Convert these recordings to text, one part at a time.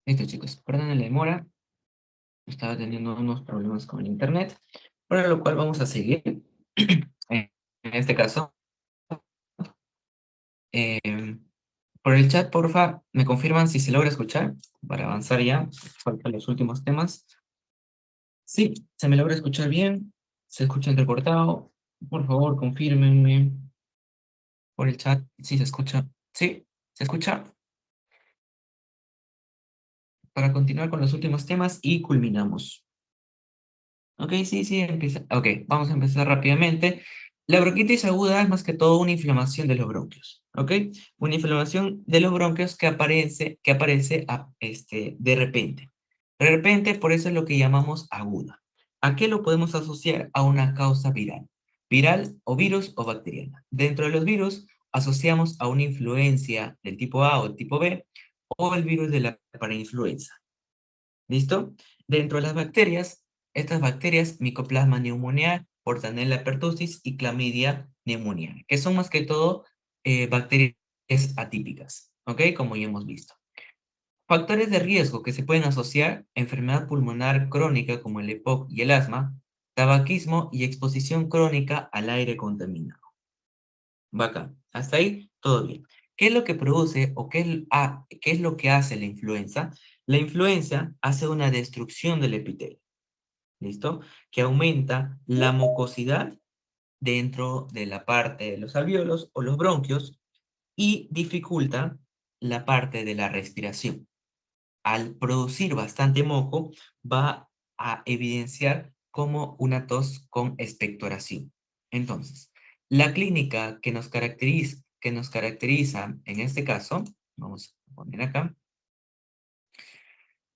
Listo, chicos. Perdonen la demora. Estaba teniendo unos problemas con el internet. Por lo cual vamos a seguir. En este caso, eh, por el chat, porfa, me confirman si se logra escuchar para avanzar ya. Faltan los últimos temas. Sí, se me logra escuchar bien. Se escucha entrecortado. Por favor, confírmenme por el chat si se escucha. Sí, se escucha. Para continuar con los últimos temas y culminamos. Ok, sí, sí, empieza. Ok, vamos a empezar rápidamente. La bronquitis aguda es más que todo una inflamación de los bronquios. Ok, una inflamación de los bronquios que aparece de repente. De repente, por eso es lo que llamamos aguda. ¿A qué lo podemos asociar? A una causa viral. Viral o virus o bacteriana. Dentro de los virus asociamos a una influencia del tipo A o el tipo B o el virus de la parainfluenza. ¿Listo? Dentro de las bacterias, estas bacterias, Mycoplasma pneumoniae, Portanella pertussis y Chlamydia pneumoniae, que son más que todo bacterias atípicas, ¿ok? Como ya hemos visto. Factores de riesgo que se pueden asociar: enfermedad pulmonar crónica como el EPOC y el asma, tabaquismo y exposición crónica al aire contaminado. Bacán. Hasta ahí, todo bien. ¿Qué es lo que produce o qué es lo que hace la influenza? La influenza hace una destrucción del epitelio, ¿listo? Que aumenta la mucosidad dentro de la parte de los alvéolos o los bronquios y dificulta la parte de la respiración. Al producir bastante moco, va a evidenciar como una tos con expectoración. Entonces, la clínica que nos caracteriza en este caso, vamos a poner acá,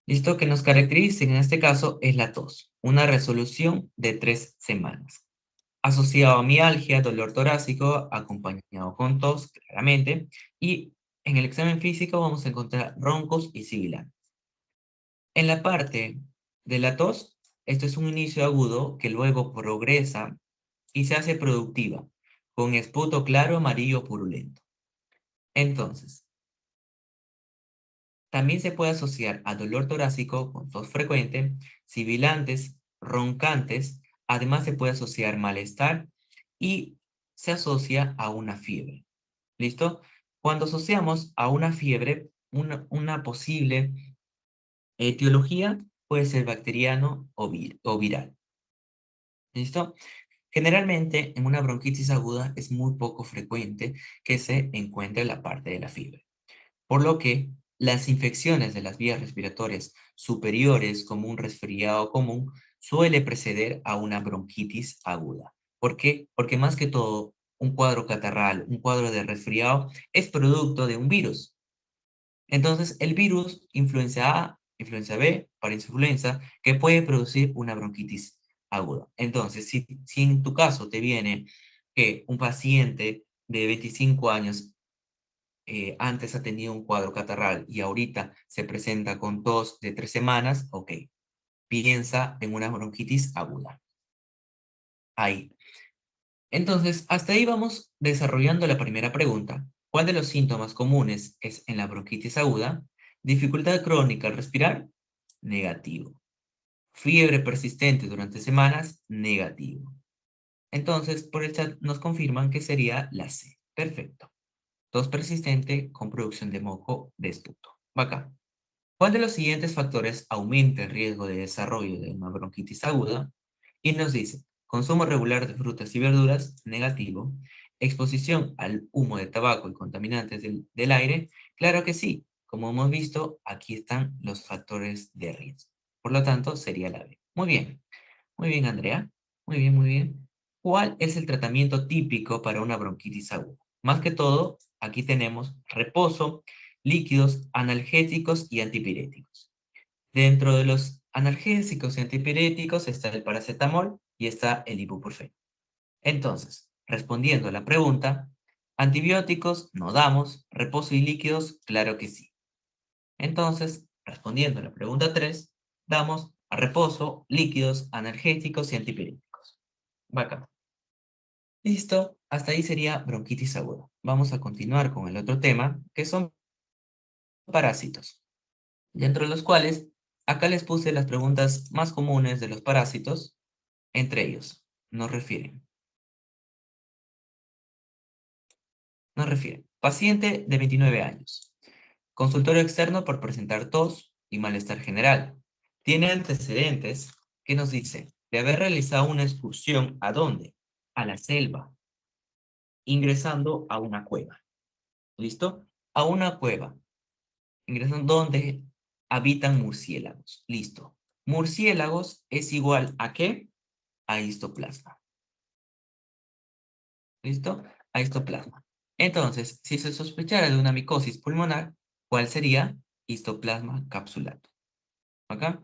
listo, que nos caracteriza en este caso es la tos, una resolución de 3 semanas, asociado a mialgia, dolor torácico, acompañado con tos, claramente, y en el examen físico vamos a encontrar roncos y sibilantes. En la parte de la tos, esto es un inicio agudo que luego progresa y se hace productiva, con esputo claro amarillo purulento. Entonces, también se puede asociar a dolor torácico con tos frecuente, sibilantes, roncantes, además se puede asociar malestar y se asocia a una fiebre. ¿Listo? Cuando asociamos a una fiebre, una posible etiología puede ser bacteriano o viral. ¿Listo? Generalmente, en una bronquitis aguda es muy poco frecuente que se encuentre la parte de la fiebre, por lo que las infecciones de las vías respiratorias superiores, como un resfriado común, suele preceder a una bronquitis aguda. ¿Por qué? Porque más que todo, un cuadro catarral, un cuadro de resfriado, es producto de un virus. Entonces, el virus, influenza A, influenza B, parainfluenza, que puede producir una bronquitis aguda. Entonces, si en tu caso te viene que un paciente de 25 años antes ha tenido un cuadro catarral y ahorita se presenta con tos de 3 semanas, ok, piensa en una bronquitis aguda. Ahí. Entonces, hasta ahí vamos desarrollando la primera pregunta. ¿Cuál de los síntomas comunes es en la bronquitis aguda? Dificultad crónica al respirar, negativo. Fiebre persistente durante semanas, negativo. Entonces, por el chat nos confirman que sería la C. Perfecto. Tos persistente con producción de moco de esputo. Bacán. ¿Cuál de los siguientes factores aumenta el riesgo de desarrollo de una bronquitis aguda? Y nos dice, consumo regular de frutas y verduras, negativo. Exposición al humo de tabaco y contaminantes del aire, claro que sí. Como hemos visto, aquí están los factores de riesgo. Por lo tanto, sería la B. Muy bien, Andrea. Muy bien, muy bien. ¿Cuál es el tratamiento típico para una bronquitis aguda? Más que todo, aquí tenemos reposo, líquidos, analgésicos y antipiréticos. Dentro de los analgésicos y antipiréticos está el paracetamol y está el ibuprofeno. Entonces, respondiendo a la pregunta, antibióticos no damos, reposo y líquidos, claro que sí. Entonces, respondiendo a la pregunta 3, damos a reposo, líquidos, analgésicos y antipiréticos. Bacán. Listo, hasta ahí sería bronquitis aguda. Vamos a continuar con el otro tema, que son parásitos. dentro de los cuales acá les puse las preguntas más comunes de los parásitos, entre ellos. Nos refieren. Paciente de 29 años. Consultorio externo por presentar tos y malestar general. Tiene antecedentes que nos dice de haber realizado una excursión ¿a dónde? A la selva, ingresando a una cueva. ¿Listo? A una cueva, ingresando donde habitan murciélagos. Listo. Murciélagos es igual ¿a qué? A histoplasma. ¿Listo? A histoplasma. Entonces, si se sospechara de una micosis pulmonar, ¿cuál sería? Histoplasma capsulato. ¿Acá?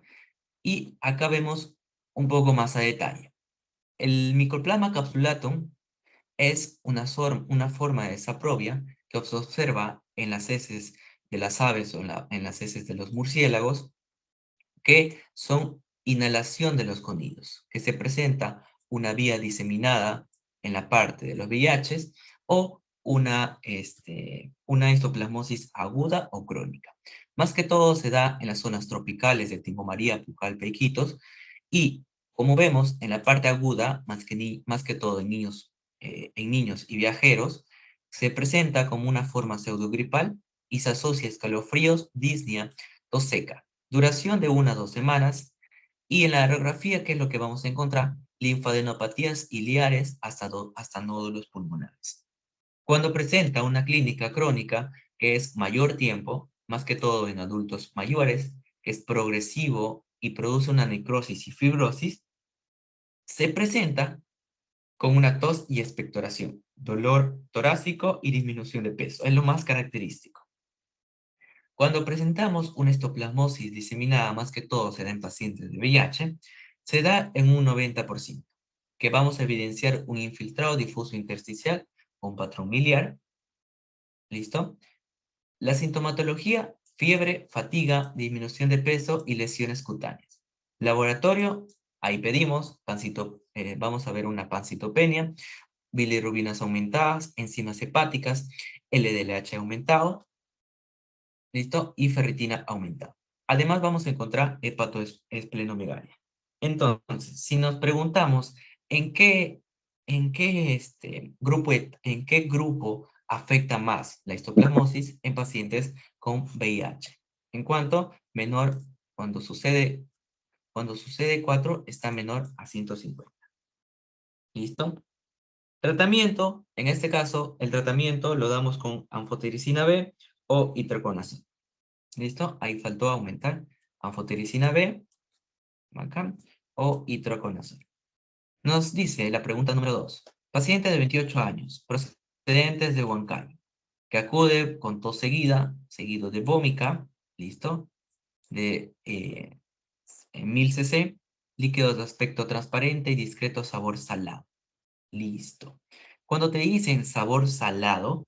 Y acá vemos un poco más a detalle. El Mycoplasma capsulatum es una forma de saprobia que se observa en las heces de las aves o en las heces de los murciélagos, que son inhalación de los conidos, que se presenta una vía diseminada en la parte de los VIHs o una histoplasmosis aguda o crónica. Más que todo se da en las zonas tropicales de Tingo María, Pucallpa y Iquitos, y como vemos en la parte aguda, más que todo en niños y viajeros, se presenta como una forma pseudogripal y se asocia a escalofríos, disnea, tos seca. Duración de 1 a 2 semanas. Y en la radiografía, ¿qué es lo que vamos a encontrar? Linfadenopatías iliares hasta nódulos pulmonares. Cuando presenta una clínica crónica, que es mayor tiempo, más que todo en adultos mayores, que es progresivo y produce una necrosis y fibrosis, se presenta con una tos y expectoración, dolor torácico y disminución de peso. Es lo más característico. Cuando presentamos una histoplasmosis diseminada, más que todo se da en pacientes de VIH, se da en un 90%, que vamos a evidenciar un infiltrado difuso intersticial con patrón miliar. ¿Listo? La sintomatología, fiebre, fatiga, disminución de peso y lesiones cutáneas. Laboratorio, ahí pedimos, vamos a ver una pancitopenia, bilirrubinas aumentadas, enzimas hepáticas, LDLH aumentado, ¿listo? Y ferritina aumentada. Además vamos a encontrar hepatoesplenomegalia. Entonces, si nos preguntamos en qué grupo afecta más la histoplasmosis en pacientes con VIH. En cuanto menor, cuando sucede 4, está menor a 150. ¿Listo? Tratamiento, en este caso, el tratamiento lo damos con anfotericina B o itraconazol. ¿Listo? Ahí faltó aumentar anfotericina B, acá, o itraconazol. Nos dice la pregunta número 2. Paciente de 28 años, procedentes de Huancayo, que acude con tos seguida, seguido de vómica, ¿listo? De 1000 cc, líquidos de aspecto transparente y discreto sabor salado. Listo. Cuando te dicen sabor salado,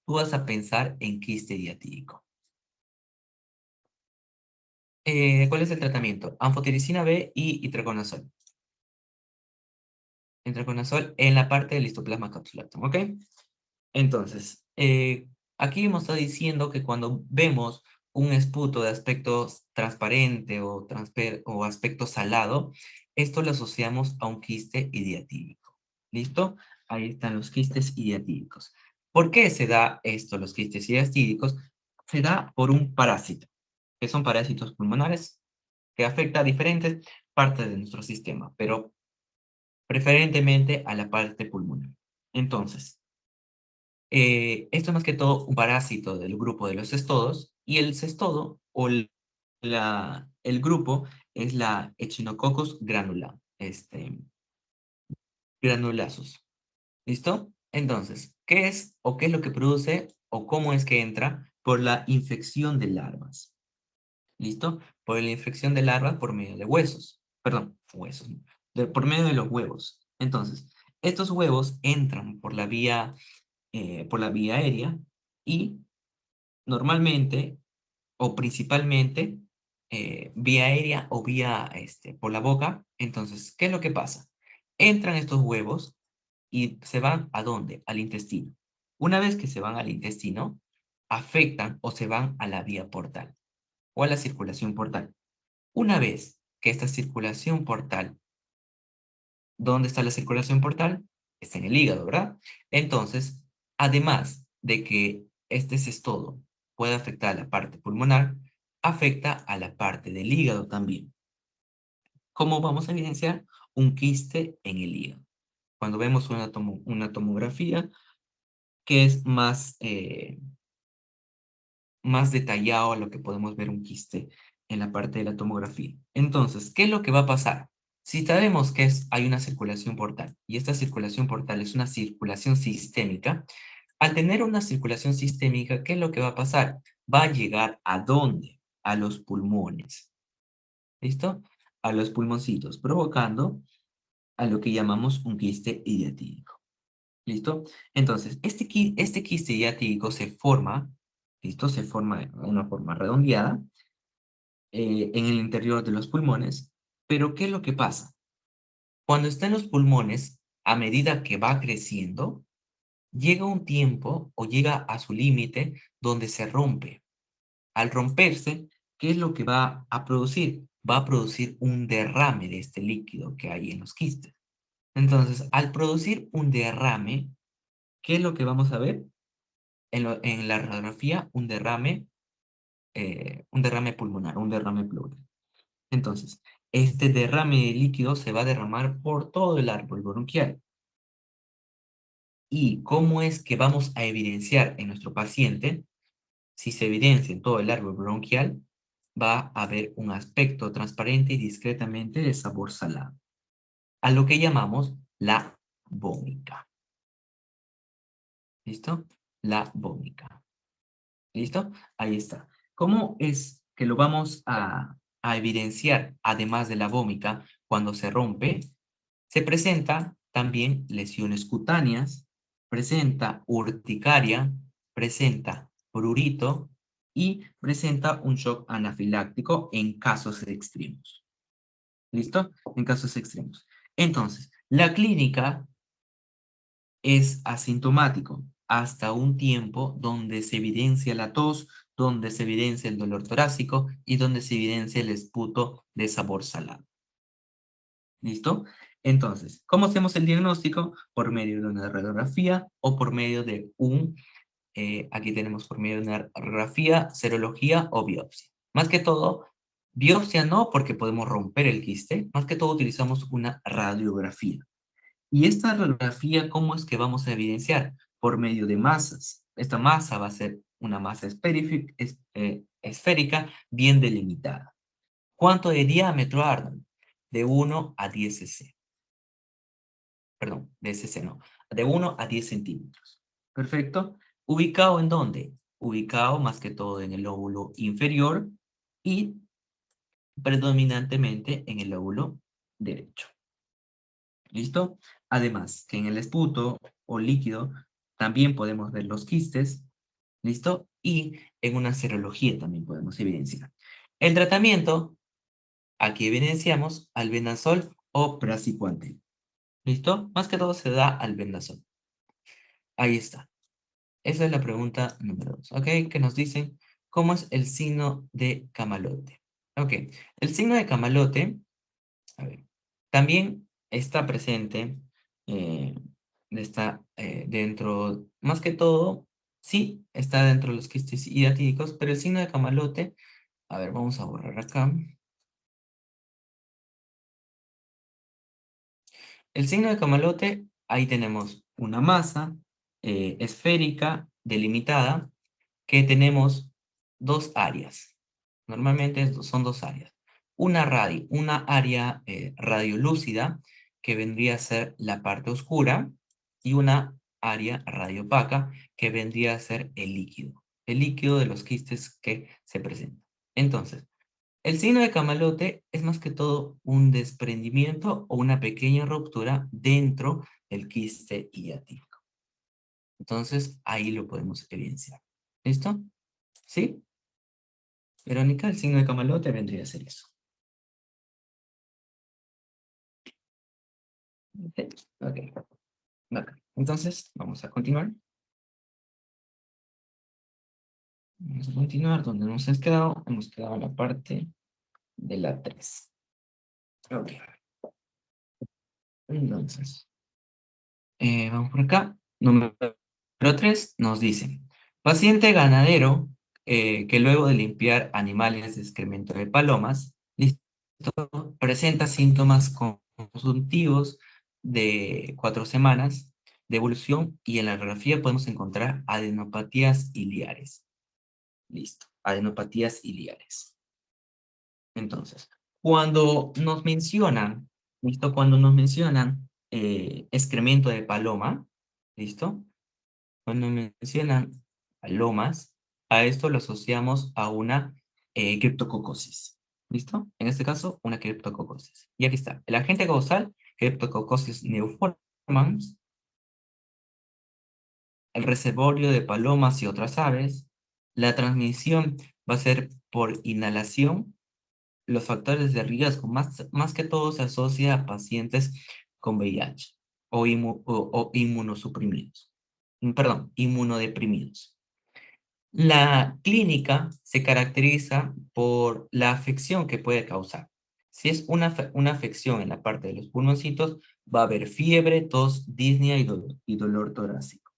tú vas a pensar en quiste diatídico. ¿Cuál es el tratamiento? Anfotericina B y itraconazol. Itraconazol en la parte del histoplasma capsulatum, ¿ok? Entonces, aquí hemos estado diciendo que cuando vemos un esputo de aspecto transparente o aspecto salado, esto lo asociamos a un quiste idiatídico. ¿Listo? Ahí están los quistes idiatídicos. ¿Por qué se da esto, los quistes idiatídicos? Se da por un parásito, que son parásitos pulmonares, que afecta a diferentes partes de nuestro sistema, pero preferentemente a la parte pulmonar. Entonces, esto es más que todo un parásito del grupo de los cestodos, y el cestodo el grupo es la Echinococcus granulasus. ¿Listo? Entonces, ¿qué es o qué es lo que produce o cómo es que entra? Por la infección de larvas. ¿Listo? Por la infección de larvas por medio de huesos. Perdón, huesos. No, por medio de los huevos. Entonces, estos huevos entran por la vía aérea y normalmente o principalmente vía aérea o por la boca. Entonces, ¿qué es lo que pasa? Entran estos huevos y se van ¿a dónde? Al intestino. Una vez que se van al intestino, afectan o se van a la vía portal. o a la circulación portal. Una vez que esta circulación portal, ¿dónde está la circulación portal? Está en el hígado, ¿verdad? Entonces, además de que este cestodo puede afectar a la parte pulmonar, afecta a la parte del hígado también. ¿Cómo vamos a evidenciar? Un quiste en el hígado. Cuando vemos una tomografía que es más detallado a lo que podemos ver un quiste en la parte de la tomografía. Entonces, ¿qué es lo que va a pasar? Si sabemos que hay una circulación portal y esta circulación portal es una circulación sistémica, al tener una circulación sistémica, ¿qué es lo que va a pasar? Va a llegar ¿a dónde? A los pulmones. ¿Listo? A los pulmoncitos, provocando a lo que llamamos un quiste hiatídico. ¿Listo? Entonces, este quiste diático se forma, ¿listo? Se forma de una forma redondeada en el interior de los pulmones, pero ¿qué es lo que pasa? Cuando está en los pulmones, a medida que va creciendo, llega un tiempo o llega a su límite donde se rompe. Al romperse, ¿qué es lo que va a producir? Va a producir un derrame de este líquido que hay en los quistes. Entonces, al producir un derrame, ¿qué es lo que vamos a ver? En la radiografía un derrame pulmonar, un derrame pleural. Entonces, este derrame de líquido se va a derramar por todo el árbol bronquial. ¿Y cómo es que vamos a evidenciar en nuestro paciente? Si se evidencia en todo el árbol bronquial, va a haber un aspecto transparente y discretamente de sabor salado, a lo que llamamos la vómica. ¿Listo? La vómica. ¿Listo? Ahí está. ¿Cómo es que lo vamos a evidenciar, además de la vómica, cuando se rompe? Se presenta también lesiones cutáneas, presenta urticaria, presenta prurito y presenta un shock anafiláctico en casos extremos. ¿Listo? En casos extremos. Entonces, la clínica es asintomático hasta un tiempo donde se evidencia la tos, donde se evidencia el dolor torácico y donde se evidencia el esputo de sabor salado. ¿Listo? Entonces, ¿cómo hacemos el diagnóstico? Por medio de una radiografía o por medio de aquí tenemos por medio de una radiografía, serología o biopsia. Más que todo, biopsia no, porque podemos romper el quiste, más que todo utilizamos una radiografía. Y esta radiografía, ¿cómo es que vamos a evidenciar? Por medio de masas. Esta masa va a ser una masa esférica bien delimitada. ¿Cuánto de diámetro, Arnold? De 1 a 10 cc. Perdón, de cc no. De 1 a 10 centímetros. Perfecto. ¿Ubicado en dónde? Ubicado más que todo en el lóbulo inferior y predominantemente en el lóbulo derecho. ¿Listo? Además, que en el esputo o líquido también podemos ver los quistes, ¿listo? Y en una serología también podemos evidenciar. El tratamiento, aquí evidenciamos albendazol o praziquantel, ¿listo? Más que todo se da albendazol. Ahí está. Esa es la pregunta número 2, ¿ok? Que nos dicen, ¿cómo es el signo de camalote? Ok, el signo de camalote, a ver, también está presente, eh, está dentro, más que todo, sí, está dentro de los quistes hiatídicos, pero el signo de camalote, a ver, vamos a borrar acá. El signo de camalote, ahí tenemos una masa esférica delimitada que tenemos dos áreas. Normalmente son dos áreas. Una área radiolúcida, que vendría a ser la parte oscura, y una área radiopaca, que vendría a ser el líquido de los quistes que se presentan. Entonces, el signo de camalote es más que todo un desprendimiento o una pequeña ruptura dentro del quiste hiatídico. Entonces, ahí lo podemos evidenciar. ¿Listo? ¿Sí? Verónica, el signo de camalote vendría a ser eso. Ok, ok. Entonces, vamos a continuar. Vamos a continuar donde nos hemos quedado. Hemos quedado en la parte de la 3. Ok. Entonces, vamos por acá. Número 3 nos dice, paciente ganadero que luego de limpiar animales de excremento de palomas, listo, presenta síntomas consultivos de 4 semanas de evolución y en la radiografía podemos encontrar adenopatías iliares. Listo, adenopatías iliares. Entonces, cuando nos mencionan, ¿listo? Cuando nos mencionan excremento de paloma, ¿listo? Cuando mencionan palomas, a esto lo asociamos a una criptococosis, ¿listo? En este caso, una criptococosis. Y aquí está, el agente causal, Cryptococcus neoformans, el reservorio de palomas y otras aves, la transmisión va a ser por inhalación. Los factores de riesgo, más que todo, se asocia a pacientes con VIH o inmunosuprimidos. Perdón, inmunodeprimidos. La clínica se caracteriza por la afección que puede causar. Si es una afección en la parte de los pulmoncitos, va a haber fiebre, tos, disnea y dolor torácico.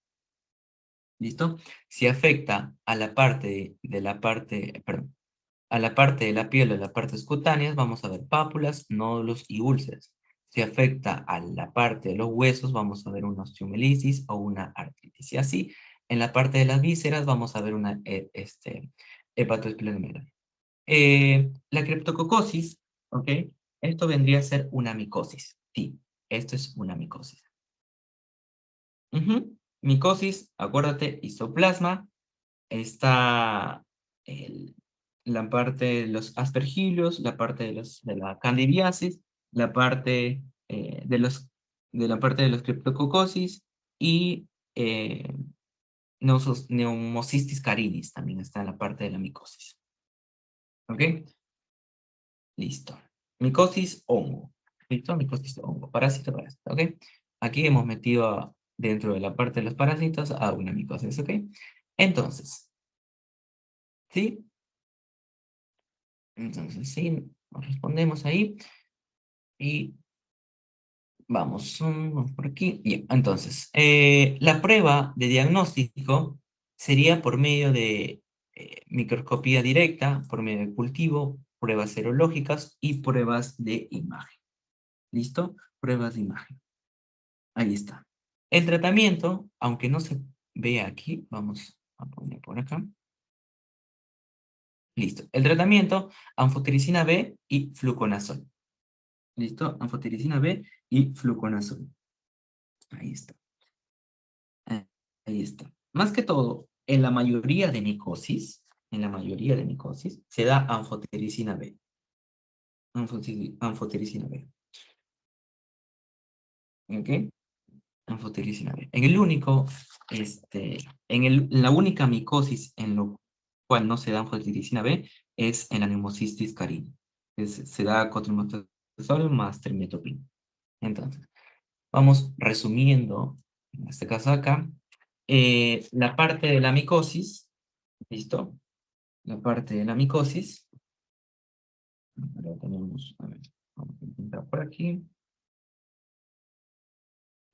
¿Listo? Si afecta a la parte perdón, a la parte de la piel o las partes cutáneas, vamos a ver pápulas, nódulos y úlceras. Si afecta a la parte de los huesos, vamos a ver una osteomelisis o una artritis. Y así, en la parte de las vísceras, vamos a ver una hepatoesplenomegalia. La criptococosis, ¿ok? Esto vendría a ser una micosis. Sí, esto es una micosis. Ujú. Micosis, acuérdate, histoplasma, está el- la parte de los aspergillos, la parte de la candidiasis, la parte de la parte de los criptococosis y eh, Pneumocystis caridis también está en la parte de la micosis. ¿Ok? Listo. Micosis hongo. ¿Listo? Micosis hongo. Parásito. ¿Ok? Aquí hemos metido dentro de la parte de los parásitos a una micosis. ¿Ok? Entonces, ¿sí? Entonces, sí, nos respondemos ahí y vamos por aquí. Bien, entonces, la prueba de diagnóstico sería por medio de microscopía directa, por medio de cultivo, pruebas serológicas y pruebas de imagen. ¿Listo? Pruebas de imagen. Ahí está. El tratamiento, aunque no se vea aquí, vamos a poner por acá. Listo. El tratamiento, anfotericina B y fluconazol. ¿Listo? Anfotericina B y fluconazol. Ahí está. Ah, ahí está. Más que todo, en la mayoría de micosis, se da anfotericina B. Anfotericina B. ¿Ok? Anfotericina B. En la única micosis en lo cual no se da anfotericina B es en la Pneumocystis carini. Se da cotrimoxazol más trimethoprim. Entonces, vamos resumiendo, en este caso acá, la parte de la micosis, ¿listo? La parte de la micosis, ahora tenemos, a ver, vamos a intentar por aquí,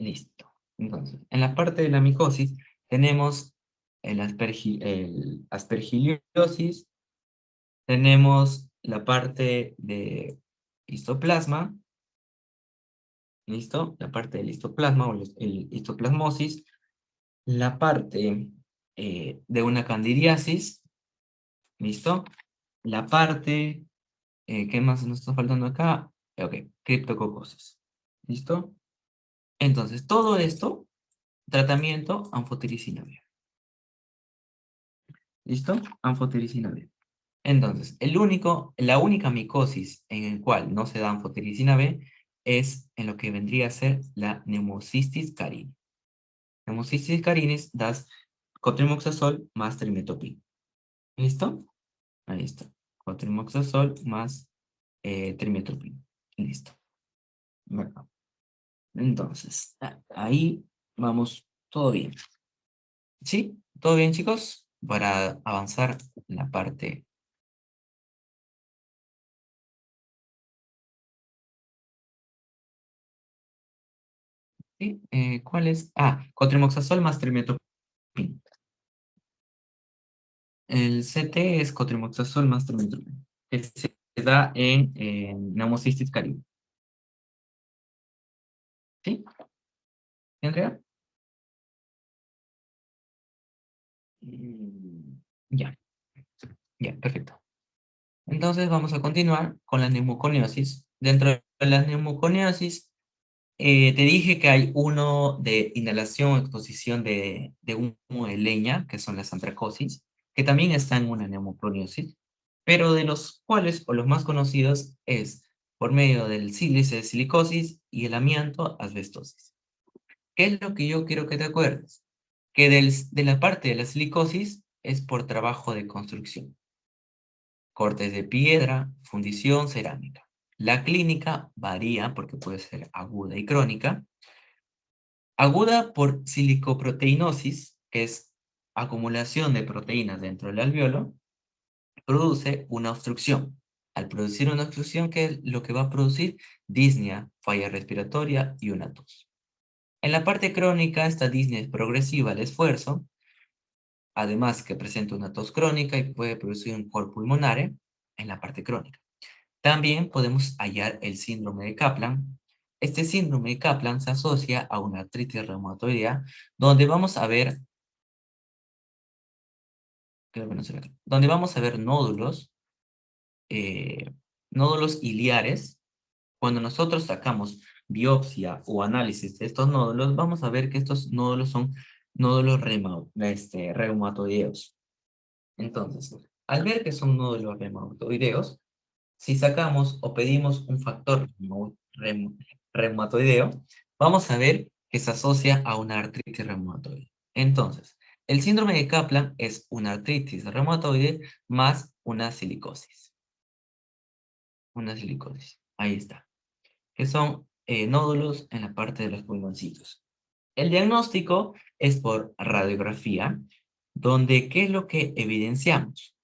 listo. Entonces, en la parte de la micosis tenemos el aspergiliosis, tenemos la parte de histoplasma, ¿listo? La parte del histoplasma o el histoplasmosis, la parte de una candidiasis, ¿listo? La parte, ¿qué más nos está faltando acá? Ok, criptococosis, ¿listo? Entonces, todo esto, tratamiento anfotericina B, ¿listo? Anfotericina B. Entonces, la única micosis en el cual no se da anfotericina B es en lo que vendría a ser la Pneumocystis carini. Pneumocystis carinis das cotrimoxazol más trimethoprim. ¿Listo? Ahí está. Cotrimoxazol más trimethoprim. Listo. Bueno, entonces, ahí vamos, todo bien. ¿Sí? ¿Todo bien, chicos? para avanzar en la parte. ¿Sí? ¿Cuál es? Ah, cotrimoxazol más trimethoprim. El CT es cotrimoxazol más trimethoprim, que se da en Pneumocystis caris. ¿Sí? ¿Andrea? Ya, ya, perfecto. Entonces vamos a continuar con la neumoconiosis. Dentro de la neumoconiosis, te dije que hay uno de inhalación o exposición de humo de leña, que son las antracosis, que también está en una neumoconiosis, pero de los cuales, o los más conocidos, es por medio del sílice de silicosis y el amianto asbestosis. ¿Qué es lo que yo quiero que te acuerdes? Que de la parte de la silicosis es por trabajo de construcción. Cortes de piedra, fundición, cerámica. La clínica varía porque puede ser aguda y crónica. Aguda por silicoproteinosis, que es acumulación de proteínas dentro del alveolo, produce una obstrucción. Al producir una obstrucción, ¿qué es lo que va a producir? Disnea, falla respiratoria y una tos. En la parte crónica, esta disnea es progresiva al esfuerzo, además que presenta una tos crónica y puede producir un cor pulmonare en la parte crónica. También podemos hallar el síndrome de Kaplan. Este síndrome de Kaplan se asocia a una artritis reumatoidea, donde vamos a ver, creo que no se ve acá, donde vamos a ver nódulos, eh, nódulos iliares. Cuando nosotros sacamos biopsia o análisis de estos nódulos, vamos a ver que estos nódulos son nódulos reumatoideos. Entonces, al ver que son nódulos reumatoideos, si sacamos o pedimos un factor reumatoideo, vamos a ver que se asocia a una artritis reumatoide. Entonces, el síndrome de Kaplan es una artritis reumatoide más una silicosis. Una silicosis. Ahí está. Que son nódulos en la parte de los pulmoncitos. El diagnóstico es por radiografía, donde ¿qué es lo que evidenciamos?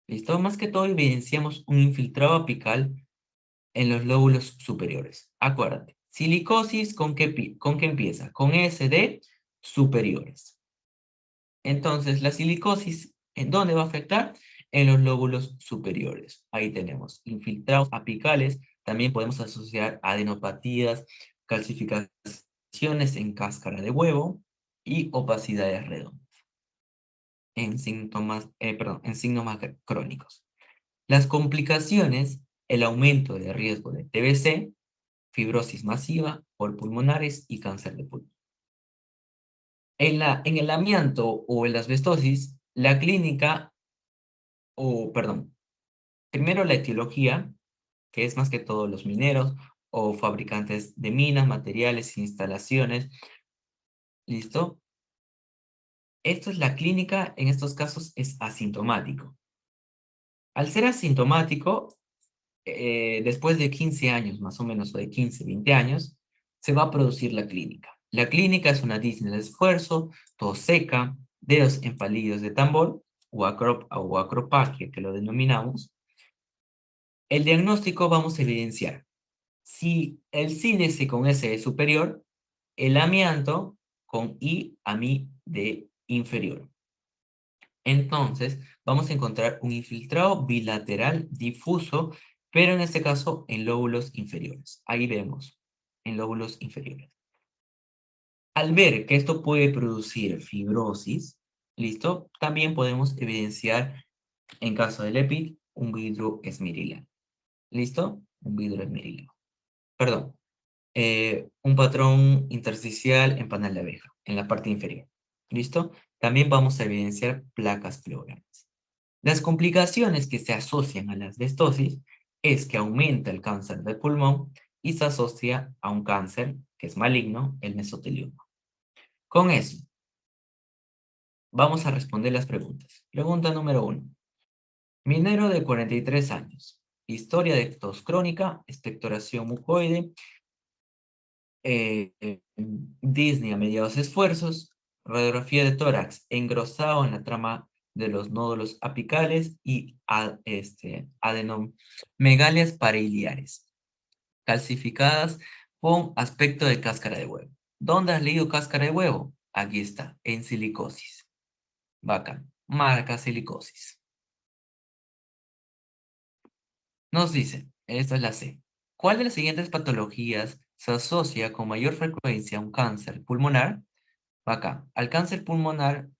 ¿Listo? Más que todo evidenciamos un infiltrado apical en los lóbulos superiores. Acuérdate, silicosis, ¿con qué empieza? Con SD superiores. Entonces, la silicosis, ¿en dónde va a afectar? En los lóbulos superiores. Ahí tenemos infiltrados apicales, también podemos asociar adenopatías, calcificaciones en cáscara de huevo y opacidades redondas en síntomas, en signos crónicos. Las complicaciones, el aumento de riesgo de TBC, fibrosis masiva por pulmonares y cáncer de pulmón. En el amianto o en la asbestosis, la clínica, o perdón, primero la etiología, que es más que todo los mineros o fabricantes de minas, materiales, instalaciones, ¿listo? Esto es la clínica, en estos casos es asintomático. Al ser asintomático, después de 15 años, más o menos, o de 15, 20 años, se va a producir la clínica. La clínica es una disnea de esfuerzo, tos seca, dedos empalidos de tambor, o acropaquia, que lo denominamos. El diagnóstico vamos a evidenciar si el sílice con S es superior, el amianto con I a mi de inferior. Entonces, vamos a encontrar un infiltrado bilateral difuso, pero en este caso en lóbulos inferiores. Ahí vemos, en lóbulos inferiores. Al ver que esto puede producir fibrosis, ¿listo? También podemos evidenciar, en caso del EPIC, un vidrio esmerilado. ¿Listo? Un vidrio esmerilado. Perdón. Un patrón intersticial en panal de abeja, en la parte inferior. ¿Listo? También vamos a evidenciar placas pleurales. Las complicaciones que se asocian a la asbestosis es que aumenta el cáncer de pulmón y se asocia a un cáncer que es maligno, el mesotelioma. Con eso, vamos a responder las preguntas. Pregunta número 1. Minero de 43 años. Historia de tos crónica, expectoración mucoide, disnea a mediados esfuerzos, Radiografía de tórax, engrosado en la trama de los nódulos apicales y adenomegalias parailiares, calcificadas con aspecto de cáscara de huevo. ¿Dónde has leído cáscara de huevo? Aquí está, en silicosis. Bacán, marca silicosis. Nos dice, esta es la C. ¿Cuál de las siguientes patologías se asocia con mayor frecuencia a un cáncer pulmonar? Acá, al cáncer pulmonar,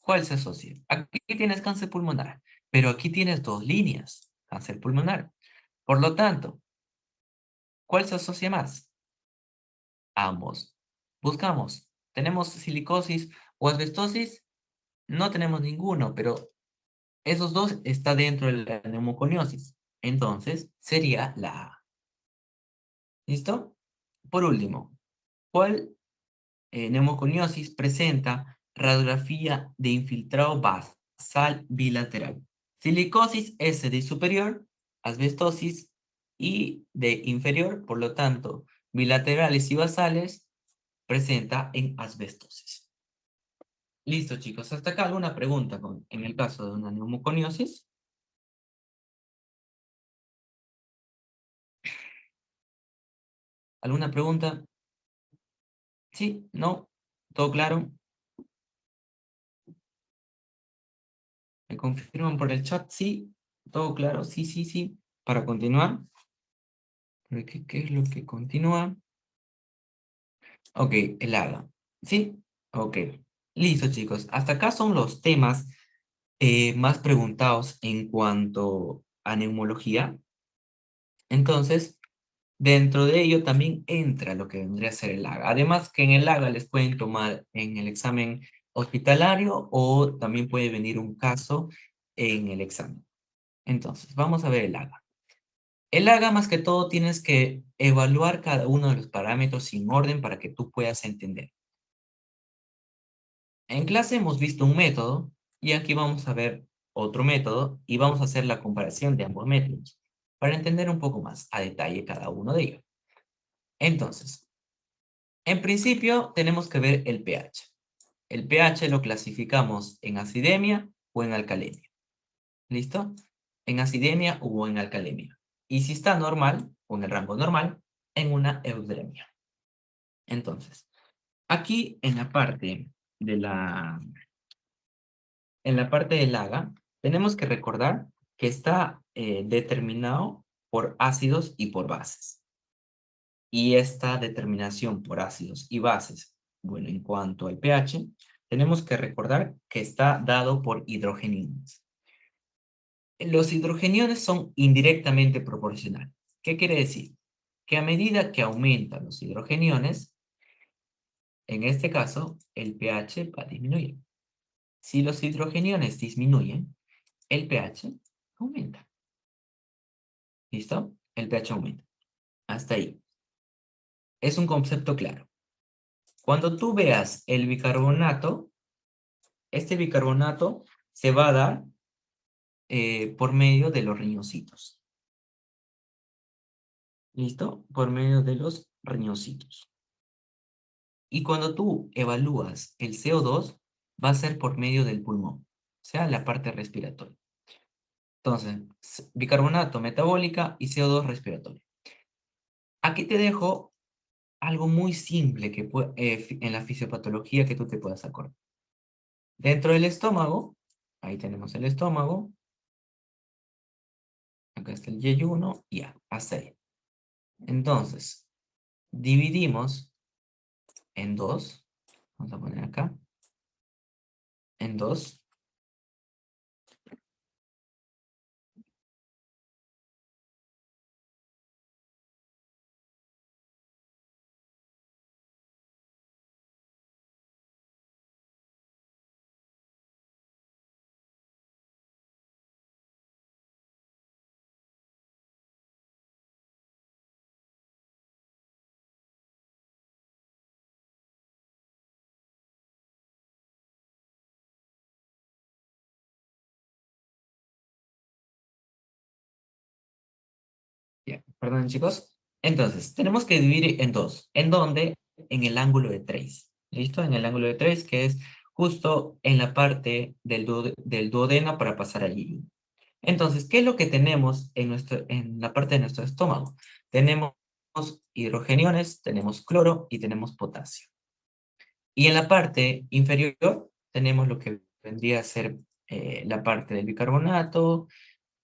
¿cuál se asocia? Aquí tienes cáncer pulmonar, pero aquí tienes dos líneas, cáncer pulmonar. Por lo tanto, ¿cuál se asocia más? Ambos. Buscamos. ¿Tenemos silicosis o asbestosis? No tenemos ninguno, pero esos dos está dentro de la neumoconiosis. Entonces, sería la A. ¿Listo? Por último, ¿cuál neumoconiosis presenta radiografía de infiltrado basal bilateral? Silicosis S de superior, asbestosis y de inferior, por lo tanto, bilaterales y basales presenta en asbestosis. Listo, chicos. Hasta acá alguna pregunta en el caso de una neumoconiosis. ¿Alguna pregunta? ¿Sí? ¿No? ¿Todo claro? ¿Me confirman por el chat? ¿Sí? ¿Todo claro? Sí, sí, sí. Para continuar. ¿Qué es lo que continúa? Ok, el AGA. ¿Sí? Ok. Listo, chicos. Hasta acá son los temas más preguntados en cuanto a neumología. Entonces, dentro de ello también entra lo que vendría a ser el AGA. Además que en el AGA les pueden tomar en el examen hospitalario o también puede venir un caso en el examen. Entonces, vamos a ver el AGA. El AGA más que todo tienes que evaluar cada uno de los parámetros sin orden para que tú puedas entender. En clase hemos visto un método y aquí vamos a ver otro método y vamos a hacer la comparación de ambos métodos para entender un poco más a detalle cada uno de ellos. Entonces, en principio tenemos que ver el pH. El pH lo clasificamos en acidemia o en alcalemia. ¿Listo? En acidemia o en alcalemia. Y si está normal, o en el rango normal, en una eudemia. Entonces, aquí de la en la parte del AGA, tenemos que recordar que está determinado por ácidos y por bases. Y esta determinación por ácidos y bases, bueno, en cuanto al pH, tenemos que recordar que está dado por hidrogeniones. Los hidrogeniones son indirectamente proporcionales. ¿Qué quiere decir? Que a medida que aumentan los hidrogeniones, en este caso, el pH va a disminuir. Si los hidrogeniones disminuyen, el pH aumenta. ¿Listo? El pH aumenta. Hasta ahí. Es un concepto claro. Cuando tú veas el bicarbonato, este bicarbonato se va a dar por medio de los riñocitos. ¿Listo? Por medio de los riñocitos. Y cuando tú evalúas el CO2, va a ser por medio del pulmón, o sea, la parte respiratoria. Entonces, bicarbonato metabólica y CO2 respiratorio. Aquí te dejo algo muy simple que en la fisiopatología que tú te puedas acordar. Dentro del estómago, ahí tenemos el estómago, acá está el yeyuno, y ya, hasta ahí. Entonces, dividimos en dos, vamos a poner acá, en dos, ya, perdón chicos. Entonces, tenemos que dividir en dos. ¿En dónde? En el ángulo de 3. ¿Listo? En el ángulo de 3, que es justo en la parte del duodeno para pasar allí. Entonces, ¿qué es lo que tenemos en la parte de nuestro estómago? Tenemos hidrogeniones, tenemos cloro y tenemos potasio. Y en la parte inferior tenemos lo que vendría a ser la parte del bicarbonato,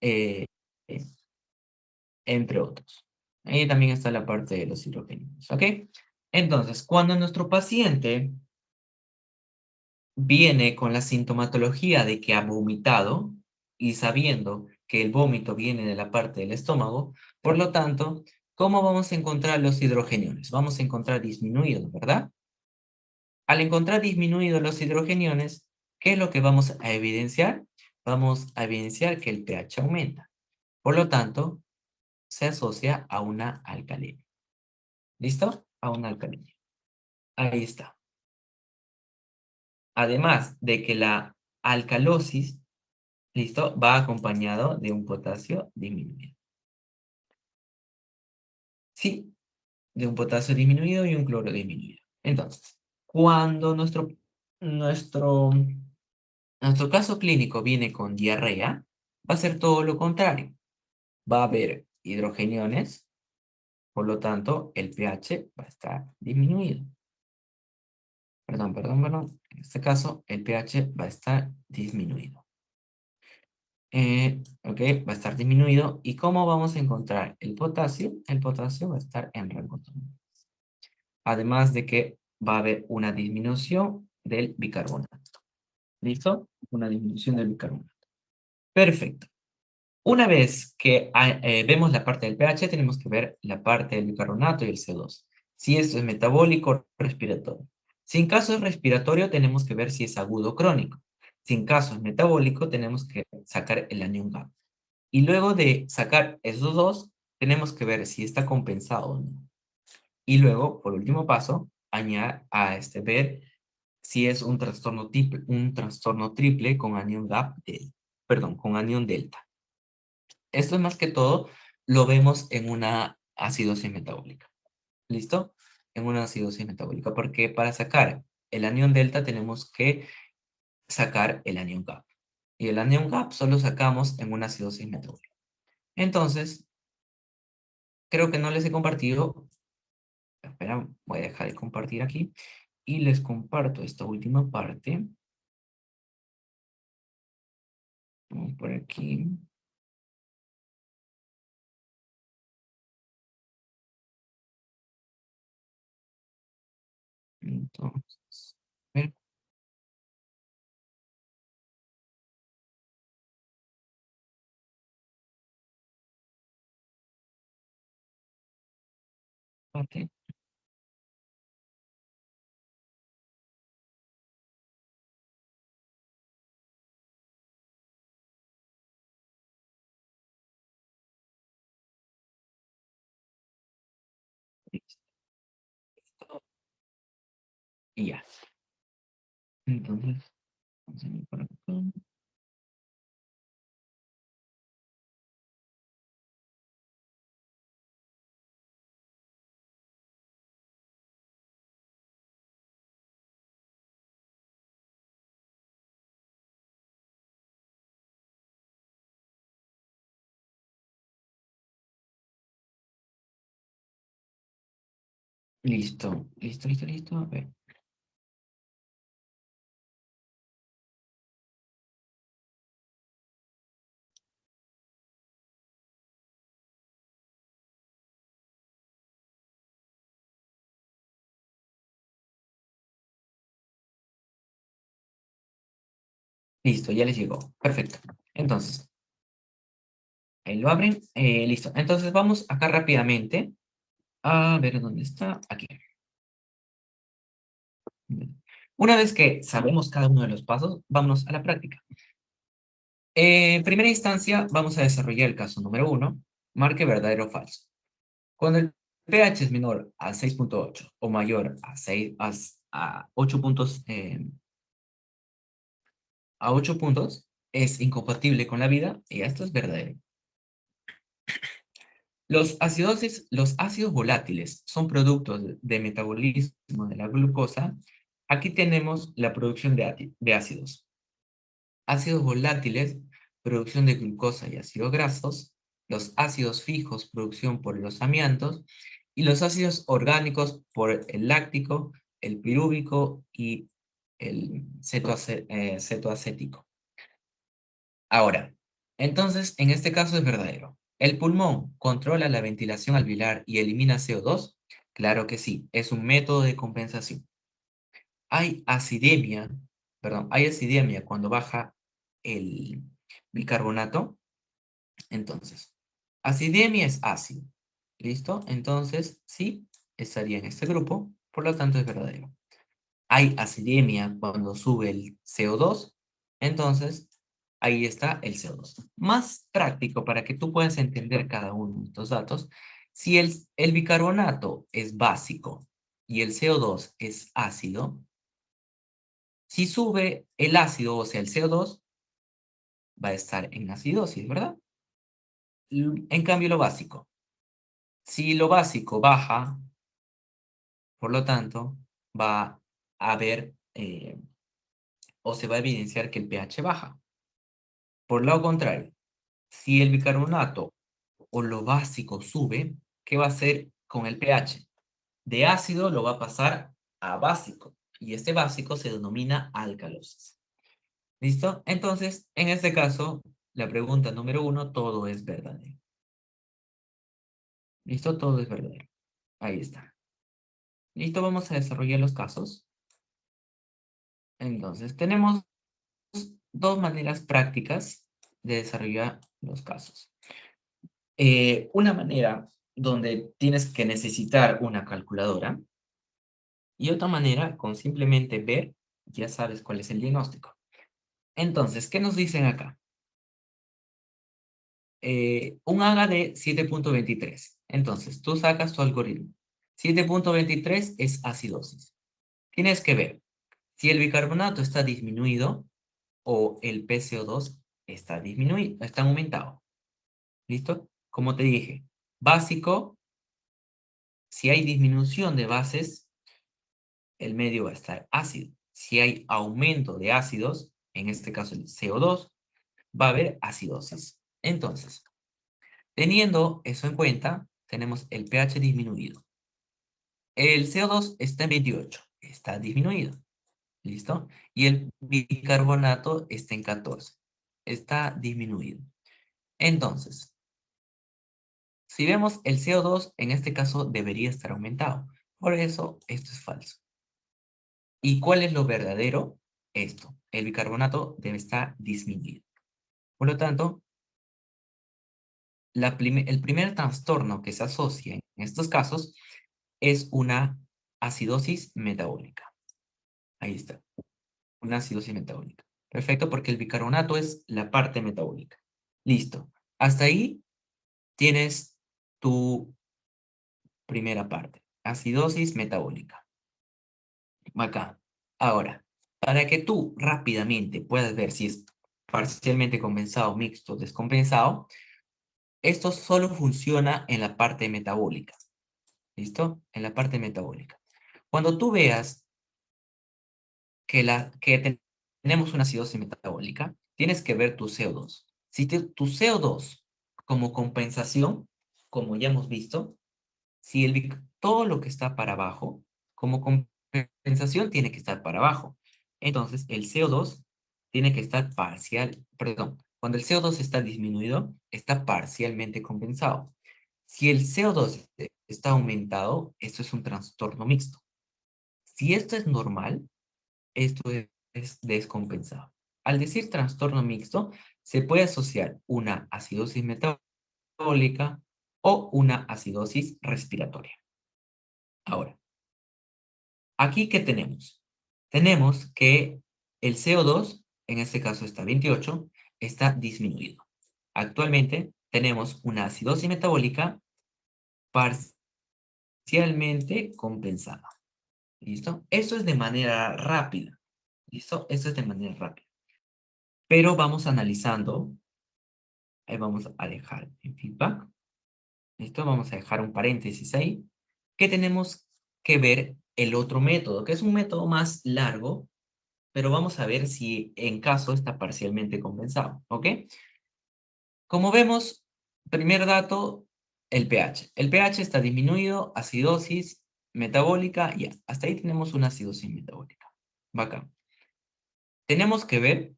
eh, eh, entre otros. Ahí también está la parte de los hidrogenios, ¿ok? Entonces, cuando nuestro paciente viene con la sintomatología de que ha vomitado y sabiendo que el vómito viene de la parte del estómago, por lo tanto, ¿cómo vamos a encontrar los hidrogeniones? Vamos a encontrar disminuidos, ¿verdad? Al encontrar disminuidos los hidrogeniones, ¿qué es lo que vamos a evidenciar? Vamos a evidenciar que el pH aumenta. Por lo tanto, se asocia a una alcalina. ¿Listo? A una alcalina. Ahí está. Además de que la alcalosis, ¿listo? Va acompañado de un potasio disminuido. Sí, de un potasio disminuido y un cloro disminuido. Entonces, cuando nuestro, nuestro caso clínico viene con diarrea, va a ser todo lo contrario. Va a haber hidrogeniones, por lo tanto, el pH va a estar disminuido. Perdón. En este caso, el pH va a estar disminuido. Ok, va a estar disminuido. ¿Y cómo vamos a encontrar el potasio? El potasio va a estar en rango total. Además de que va a haber una disminución del bicarbonato. ¿Listo? Una disminución del bicarbonato. Perfecto. Una vez que vemos la parte del pH, tenemos que ver la parte del bicarbonato y el CO2. Si esto es metabólico o respiratorio. Si en caso es respiratorio, tenemos que ver si es agudo o crónico. Si en caso es metabólico, tenemos que sacar el anión GAP. Y luego de sacar esos dos, tenemos que ver si está compensado o no. Y luego, por último paso, ver si es un trastorno triple con anión GAP, perdón, con anión delta. Esto es más que todo, lo vemos en una acidosis metabólica. ¿Listo? En una acidosis metabólica, porque para sacar el anión delta tenemos que sacar el anión GAP. Y el anión GAP solo sacamos en una acidosis metabólica. Entonces, creo que no les he compartido. Espera, voy a dejar de compartir aquí. Y les comparto esta última parte. Vamos por aquí. Entonces, a ver, parte. Listo. Y ya. Entonces, vamos a ir por acá. Listo. A ver. Listo, ya les llegó. Perfecto. Entonces, ahí lo abren. Listo. Entonces, vamos acá rápidamente a ver dónde está. Aquí. Una vez que sabemos cada uno de los pasos, vámonos a la práctica. En primera instancia, vamos a desarrollar el caso número 1, marque verdadero o falso. Cuando el pH es menor a 6.8 o mayor a, 6, a 8 puntos, es incompatible con la vida y esto es verdadero. Los ácidos volátiles son productos de metabolismo de la glucosa Aquí tenemos la producción de ácidos. Ácidos volátiles, producción de glucosa y ácidos grasos. Los ácidos fijos, producción por los amiantos. Y los ácidos orgánicos por el láctico, el pirúvico y el cetoacético. Ahora, entonces, en este caso es verdadero. ¿El pulmón controla la ventilación alveolar y elimina CO2? Claro que sí, es un método de compensación. Hay acidemia cuando baja el bicarbonato. Entonces, acidemia es ácido. ¿Listo? Entonces, sí, estaría en este grupo, por lo tanto es verdadero. Hay acidemia cuando sube el CO2, entonces ahí está el CO2. Más práctico para que tú puedas entender cada uno de estos datos, si el bicarbonato es básico y el CO2 es ácido, si sube el ácido, o sea, el CO2, va a estar en acidosis, ¿verdad? En cambio, lo básico. Si lo básico baja, por lo tanto, va a haber o se va a evidenciar que el pH baja. Por lo contrario, si el bicarbonato o lo básico sube, ¿qué va a hacer con el pH? De ácido lo va a pasar a básico, y este básico se denomina alcalosis. ¿Listo? Entonces, en este caso, la pregunta número 1, todo es verdadero. ¿Listo? Todo es verdadero. Ahí está. ¿Listo? Vamos a desarrollar los casos. Entonces, tenemos dos maneras prácticas de desarrollar los casos. Una manera donde tienes que necesitar una calculadora y otra manera con simplemente ver, ya sabes cuál es el diagnóstico. Entonces, ¿qué nos dicen acá? Un AGA de 7.23. Entonces, tú sacas tu algoritmo. 7.23 es acidosis. Tienes que ver si el bicarbonato está disminuido o el PCO2 está disminuido, está aumentado. ¿Listo? Como te dije, básico, si hay disminución de bases, el medio va a estar ácido. Si hay aumento de ácidos, en este caso el CO2, va a haber acidosis. Entonces, teniendo eso en cuenta, tenemos el pH disminuido. El CO2 está en 28, está disminuido. ¿Listo? Y el bicarbonato está en 14, está disminuido. Entonces, si vemos el CO2, en este caso debería estar aumentado. Por eso, esto es falso. ¿Y cuál es lo verdadero? Esto, el bicarbonato debe estar disminuido. Por lo tanto, el primer trastorno que se asocia en estos casos es una acidosis metabólica. Ahí está, una acidosis metabólica. Perfecto, porque el bicarbonato es la parte metabólica. Listo. Hasta ahí tienes tu primera parte, acidosis metabólica. Acá. Ahora, para que tú rápidamente puedas ver si es parcialmente compensado, mixto, descompensado, esto solo funciona en la parte metabólica. ¿Listo? En la parte metabólica. Cuando tú veas que tenemos una acidosis metabólica, tienes que ver tu CO2. Si tu CO2 como compensación, como ya hemos visto, si todo lo que está para abajo, como compensación, tiene que estar para abajo. Entonces, el CO2 tiene que estar cuando el CO2 está disminuido, está parcialmente compensado. Si el CO2 está aumentado, esto es un trastorno mixto. Si esto es normal, esto es descompensado. Al decir trastorno mixto, se puede asociar una acidosis metabólica o una acidosis respiratoria. Ahora, aquí, ¿qué tenemos? Tenemos que el CO2, en este caso está 28, está disminuido. Actualmente tenemos una acidosis metabólica parcialmente compensada. ¿Listo? Eso es de manera rápida. ¿Listo? Eso es de manera rápida. Pero vamos analizando. Ahí vamos a dejar en feedback. ¿Listo? Vamos a dejar un paréntesis ahí. ¿Qué tenemos que ver el otro método, que es un método más largo, pero vamos a ver si en caso está parcialmente compensado, ¿ok? Como vemos, primer dato, el pH. El pH está disminuido, acidosis metabólica, ya. Hasta ahí tenemos una acidosis metabólica. Bacán. Tenemos que ver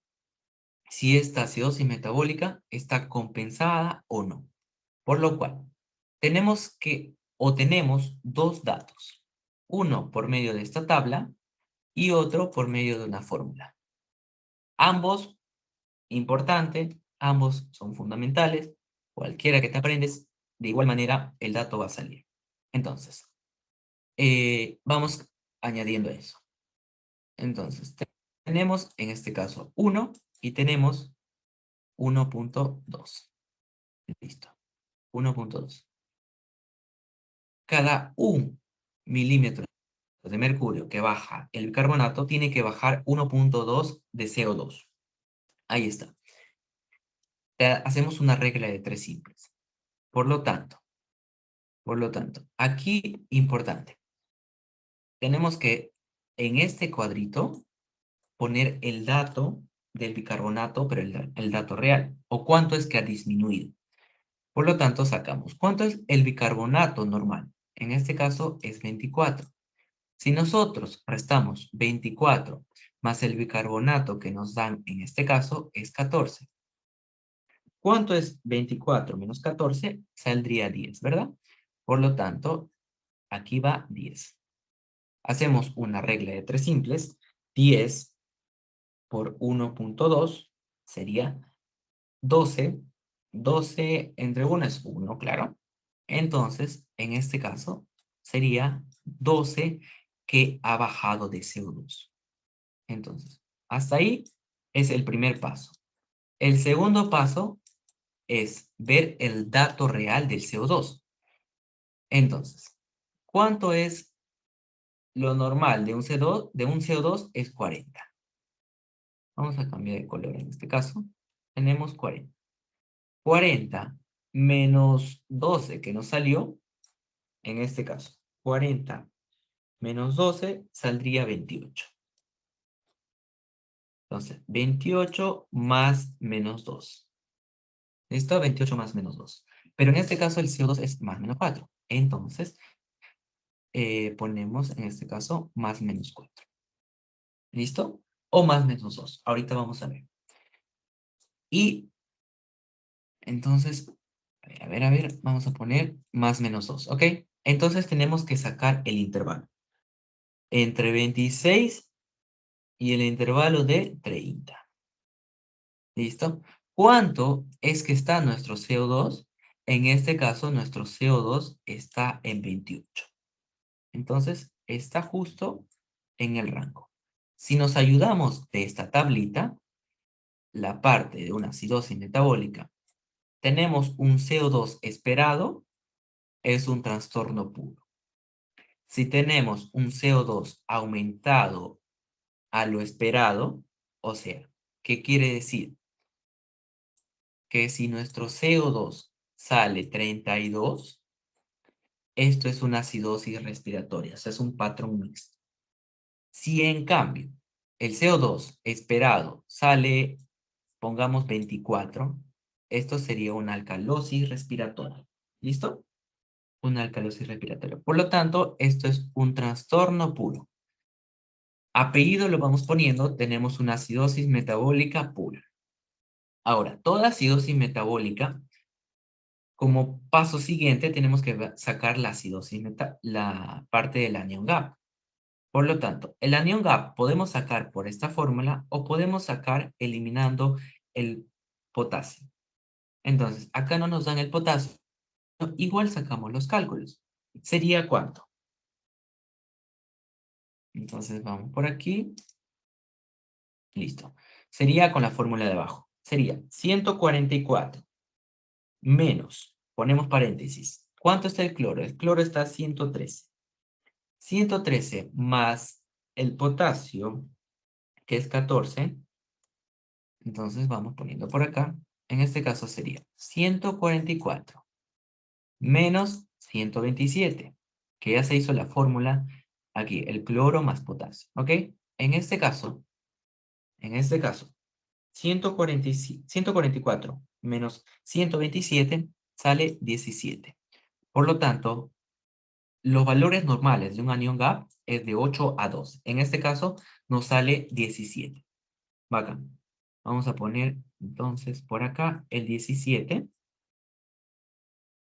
si esta acidosis metabólica está compensada o no. Por lo cual, tenemos dos datos. Uno por medio de esta tabla y otro por medio de una fórmula. Ambos importantes, ambos son fundamentales. Cualquiera que te aprendes, de igual manera, el dato va a salir. Entonces, vamos añadiendo eso. Entonces, tenemos en este caso 1 y tenemos 1.2. Listo. 1.2. Cada 1 milímetro de mercurio que baja el bicarbonato tiene que bajar 1.2 de CO2. Ahí está. Hacemos una regla de 3 simples. Por lo tanto, aquí importante, tenemos que en este cuadrito poner el dato del bicarbonato, pero el dato real, o cuánto es que ha disminuido. Por lo tanto, sacamos cuánto es el bicarbonato normal. En este caso es 24. Si nosotros restamos 24 más el bicarbonato que nos dan en este caso es 14. ¿Cuánto es 24 menos 14? Saldría 10, ¿verdad? Por lo tanto, aquí va 10. Hacemos una regla de 3 simples. 10 por 1.2 sería 12. 12 entre 1 es 1, claro. Entonces, en este caso, sería 12 que ha bajado de CO2. Entonces, hasta ahí es el primer paso. El segundo paso es ver el dato real del CO2. Entonces, ¿cuánto es lo normal de un CO2? De un CO2 es 40. Vamos a cambiar de color en este caso. Tenemos 40. 40 menos 12 que nos salió, en este caso, 40 menos 12 saldría 28. Entonces, 28 más menos 2. ¿Listo? 28 más menos 2. Pero en este caso el CO2 es más menos 4. Entonces, ponemos en este caso más menos 4. ¿Listo? O más menos 2. Ahorita vamos a ver. Y entonces, a ver, vamos a poner más menos 2, ¿ok? Entonces tenemos que sacar el intervalo entre 26 y el intervalo de 30. ¿Listo? ¿Cuánto es que está nuestro CO2? En este caso, nuestro CO2 está en 28. Entonces, está justo en el rango. Si nos ayudamos de esta tablita, la parte de una acidosis metabólica, tenemos un CO2 esperado, es un trastorno puro. Si tenemos un CO2 aumentado a lo esperado, o sea, ¿qué quiere decir? Que si nuestro CO2 sale 32, esto es una acidosis respiratoria, o sea, es un patrón mixto. Si en cambio el CO2 esperado sale, pongamos 24, esto sería una alcalosis respiratoria. ¿Listo? Una alcalosis respiratoria. Por lo tanto, esto es un trastorno puro. Apellido lo vamos poniendo, tenemos una acidosis metabólica pura. Ahora, toda acidosis metabólica, como paso siguiente, tenemos que sacar la acidosis, la parte del anion gap. Por lo tanto, el anion gap podemos sacar por esta fórmula o podemos sacar eliminando el potasio. Entonces, acá no nos dan el potasio, igual sacamos los cálculos. ¿Sería cuánto? Entonces vamos por aquí. Listo. Sería con la fórmula de abajo. Sería 144 menos, ponemos paréntesis. ¿Cuánto está el cloro? El cloro está a 113. 113 más el potasio, que es 14. Entonces vamos poniendo por acá. En este caso sería 144 menos 127, que ya se hizo la fórmula Aquí, el cloro más potasio, ¿ok? En este caso, 144 menos 127 sale 17. Por lo tanto, los valores normales de un anión GAP es de 8 a 12. En este caso, nos sale 17. Bacán. Vamos a poner entonces por acá el 17.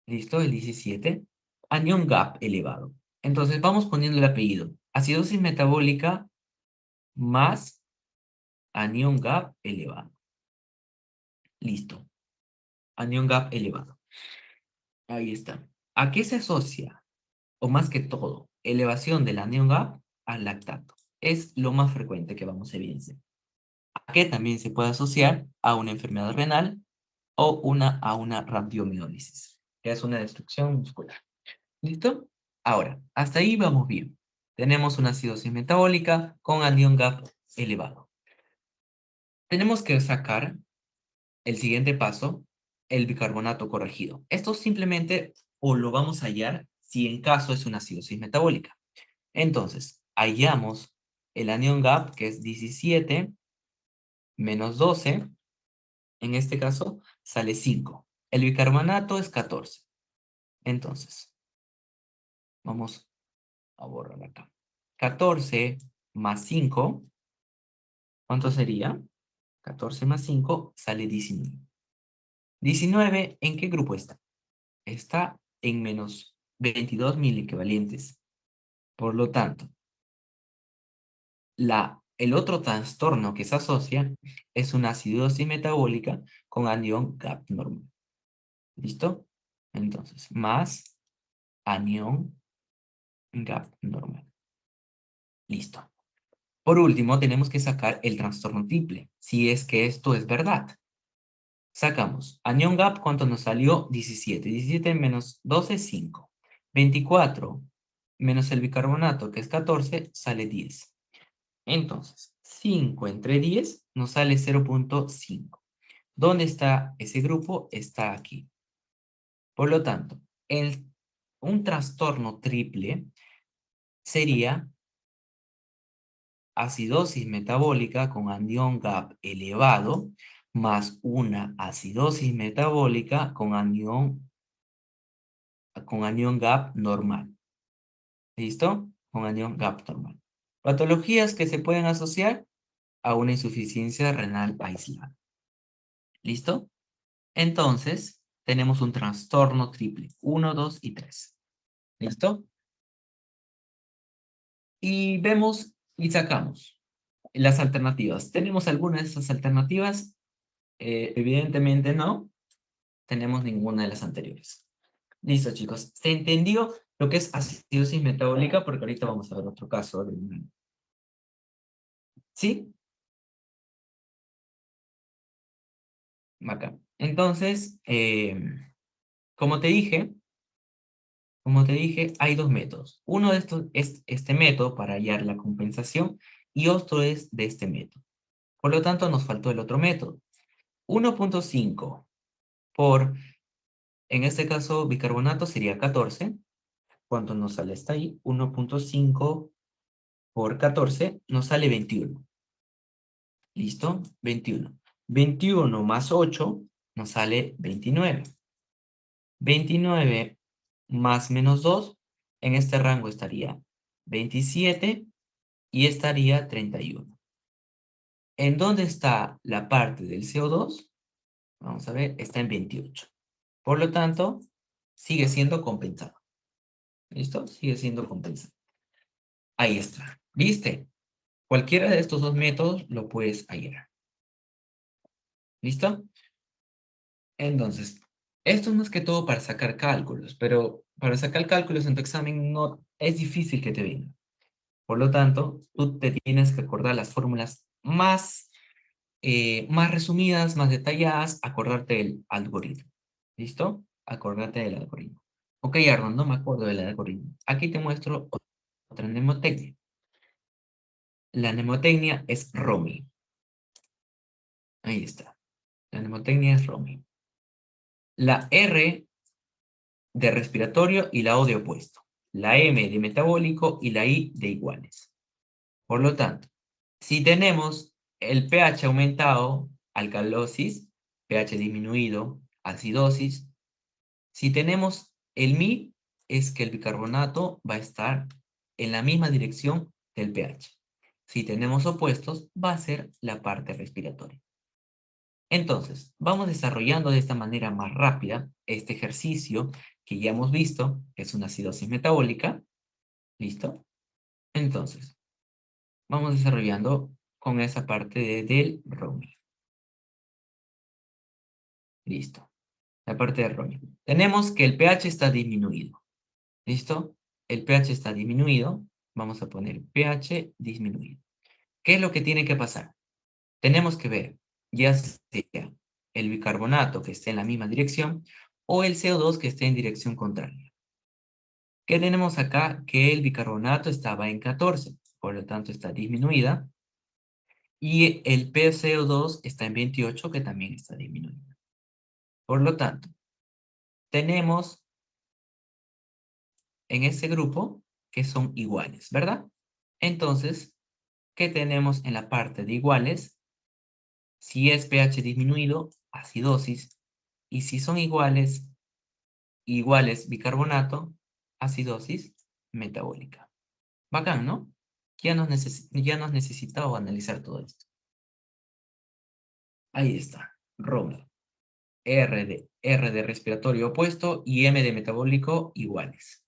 ¿Listo? El 17. Anión GAP elevado. Entonces vamos poniendo el apellido. Acidosis metabólica más anión GAP elevado. Listo. Anión GAP elevado. Ahí está. ¿A qué se asocia? O más que todo, elevación del anión GAP al lactato. Es lo más frecuente que vamos a evidenciar. ¿A qué también se puede asociar? A una enfermedad renal o a una radiomiólisis, que es una destrucción muscular. ¿Listo? Ahora, hasta ahí vamos bien. Tenemos una acidosis metabólica con anión GAP elevado. Tenemos que sacar el siguiente paso, el bicarbonato corregido. Esto simplemente o lo vamos a hallar si en caso es una acidosis metabólica. Entonces, hallamos el anión GAP, que es 17 menos 12. En este caso, sale 5. El bicarbonato es 14. Entonces, vamos a borrar acá. 14 más 5, ¿cuánto sería? 14 más 5 sale 19. 19, ¿en qué grupo está? Está en menos 22 equivalentes. Por lo tanto, el otro trastorno que se asocia es una acidosis metabólica con anión GAP normal. ¿Listo? Entonces, más anión GAP normal. Listo. Por último, tenemos que sacar el trastorno triple, si es que esto es verdad. Sacamos anión GAP, ¿cuánto nos salió? 17. 17 menos 12, 5. 24 menos el bicarbonato, que es 14, sale 10. Entonces, 5 entre 10 nos sale 0.5. ¿Dónde está ese grupo? Está aquí. Por lo tanto, un trastorno triple sería acidosis metabólica con anión GAP elevado más una acidosis metabólica con anión GAP normal. ¿Listo? Con anión GAP normal. Patologías que se pueden asociar a una insuficiencia renal aislada. ¿Listo? Entonces, tenemos un trastorno triple. 1, 2 y 3. ¿Listo? Y vemos y sacamos las alternativas. ¿Tenemos alguna de esas alternativas? Evidentemente no. Tenemos ninguna de las anteriores. Listo, chicos. ¿Se entendió lo que es acidosis metabólica? Porque ahorita vamos a ver otro caso. ¿Sí? Acá. Entonces, como te dije, hay dos métodos. Uno de estos es este método para hallar la compensación y otro es de este método. Por lo tanto, nos faltó el otro método. 1.5 por, en este caso, bicarbonato sería 14. ¿Cuánto nos sale hasta ahí? 1.5 por 14 nos sale 21. ¿Listo? 21. 21 más 8 nos sale 29. 29 más menos 2, en este rango estaría 27 y estaría 31. ¿En dónde está la parte del CO2? Vamos a ver, está en 28. Por lo tanto, sigue siendo compensado. ¿Listo? Sigue siendo compensado. Ahí está. ¿Viste? Cualquiera de estos dos métodos lo puedes hallar. ¿Listo? Entonces, esto no es que todo para sacar cálculos, pero para sacar cálculos en tu examen no es difícil que te venga. Por lo tanto, tú te tienes que acordar las fórmulas más resumidas, más detalladas, acordarte del algoritmo. ¿Listo? Acordarte del algoritmo. Ok, Arnold, no me acuerdo del algoritmo. Aquí te muestro otra mnemotecnia. La mnemotecnia es ROMI. Ahí está. La mnemotecnia es ROMI. La R de respiratorio y la O de opuesto. la M de metabólico y la I de iguales. Por lo tanto, si tenemos el pH aumentado, alcalosis, pH disminuido, acidosis, si tenemos el Mi, es que el bicarbonato va a estar en la misma dirección del pH. Si tenemos opuestos, va a ser la parte respiratoria. Entonces, vamos desarrollando de esta manera más rápida este ejercicio que ya hemos visto, que es una acidosis metabólica. ¿Listo? Entonces, vamos desarrollando con esa parte del romio. Listo. La parte del romio. Tenemos que el pH está disminuido. ¿Listo? El pH está disminuido. Vamos a poner pH disminuido. ¿Qué es lo que tiene que pasar? Tenemos que ver, ya sea el bicarbonato que esté en la misma dirección o el CO2 que esté en dirección contraria. ¿Qué tenemos acá? Que el bicarbonato estaba en 14, por lo tanto está disminuida. Y el PCO2 está en 28, que también está disminuida. Por lo tanto, tenemos en ese grupo que son iguales, ¿verdad? Entonces, ¿qué tenemos en la parte de iguales? Si es pH disminuido, acidosis. Y si son iguales bicarbonato, acidosis metabólica. Bacán, ¿no? Ya nos necesitaba analizar todo esto. Ahí está, romio. R de respiratorio opuesto y M de metabólico iguales.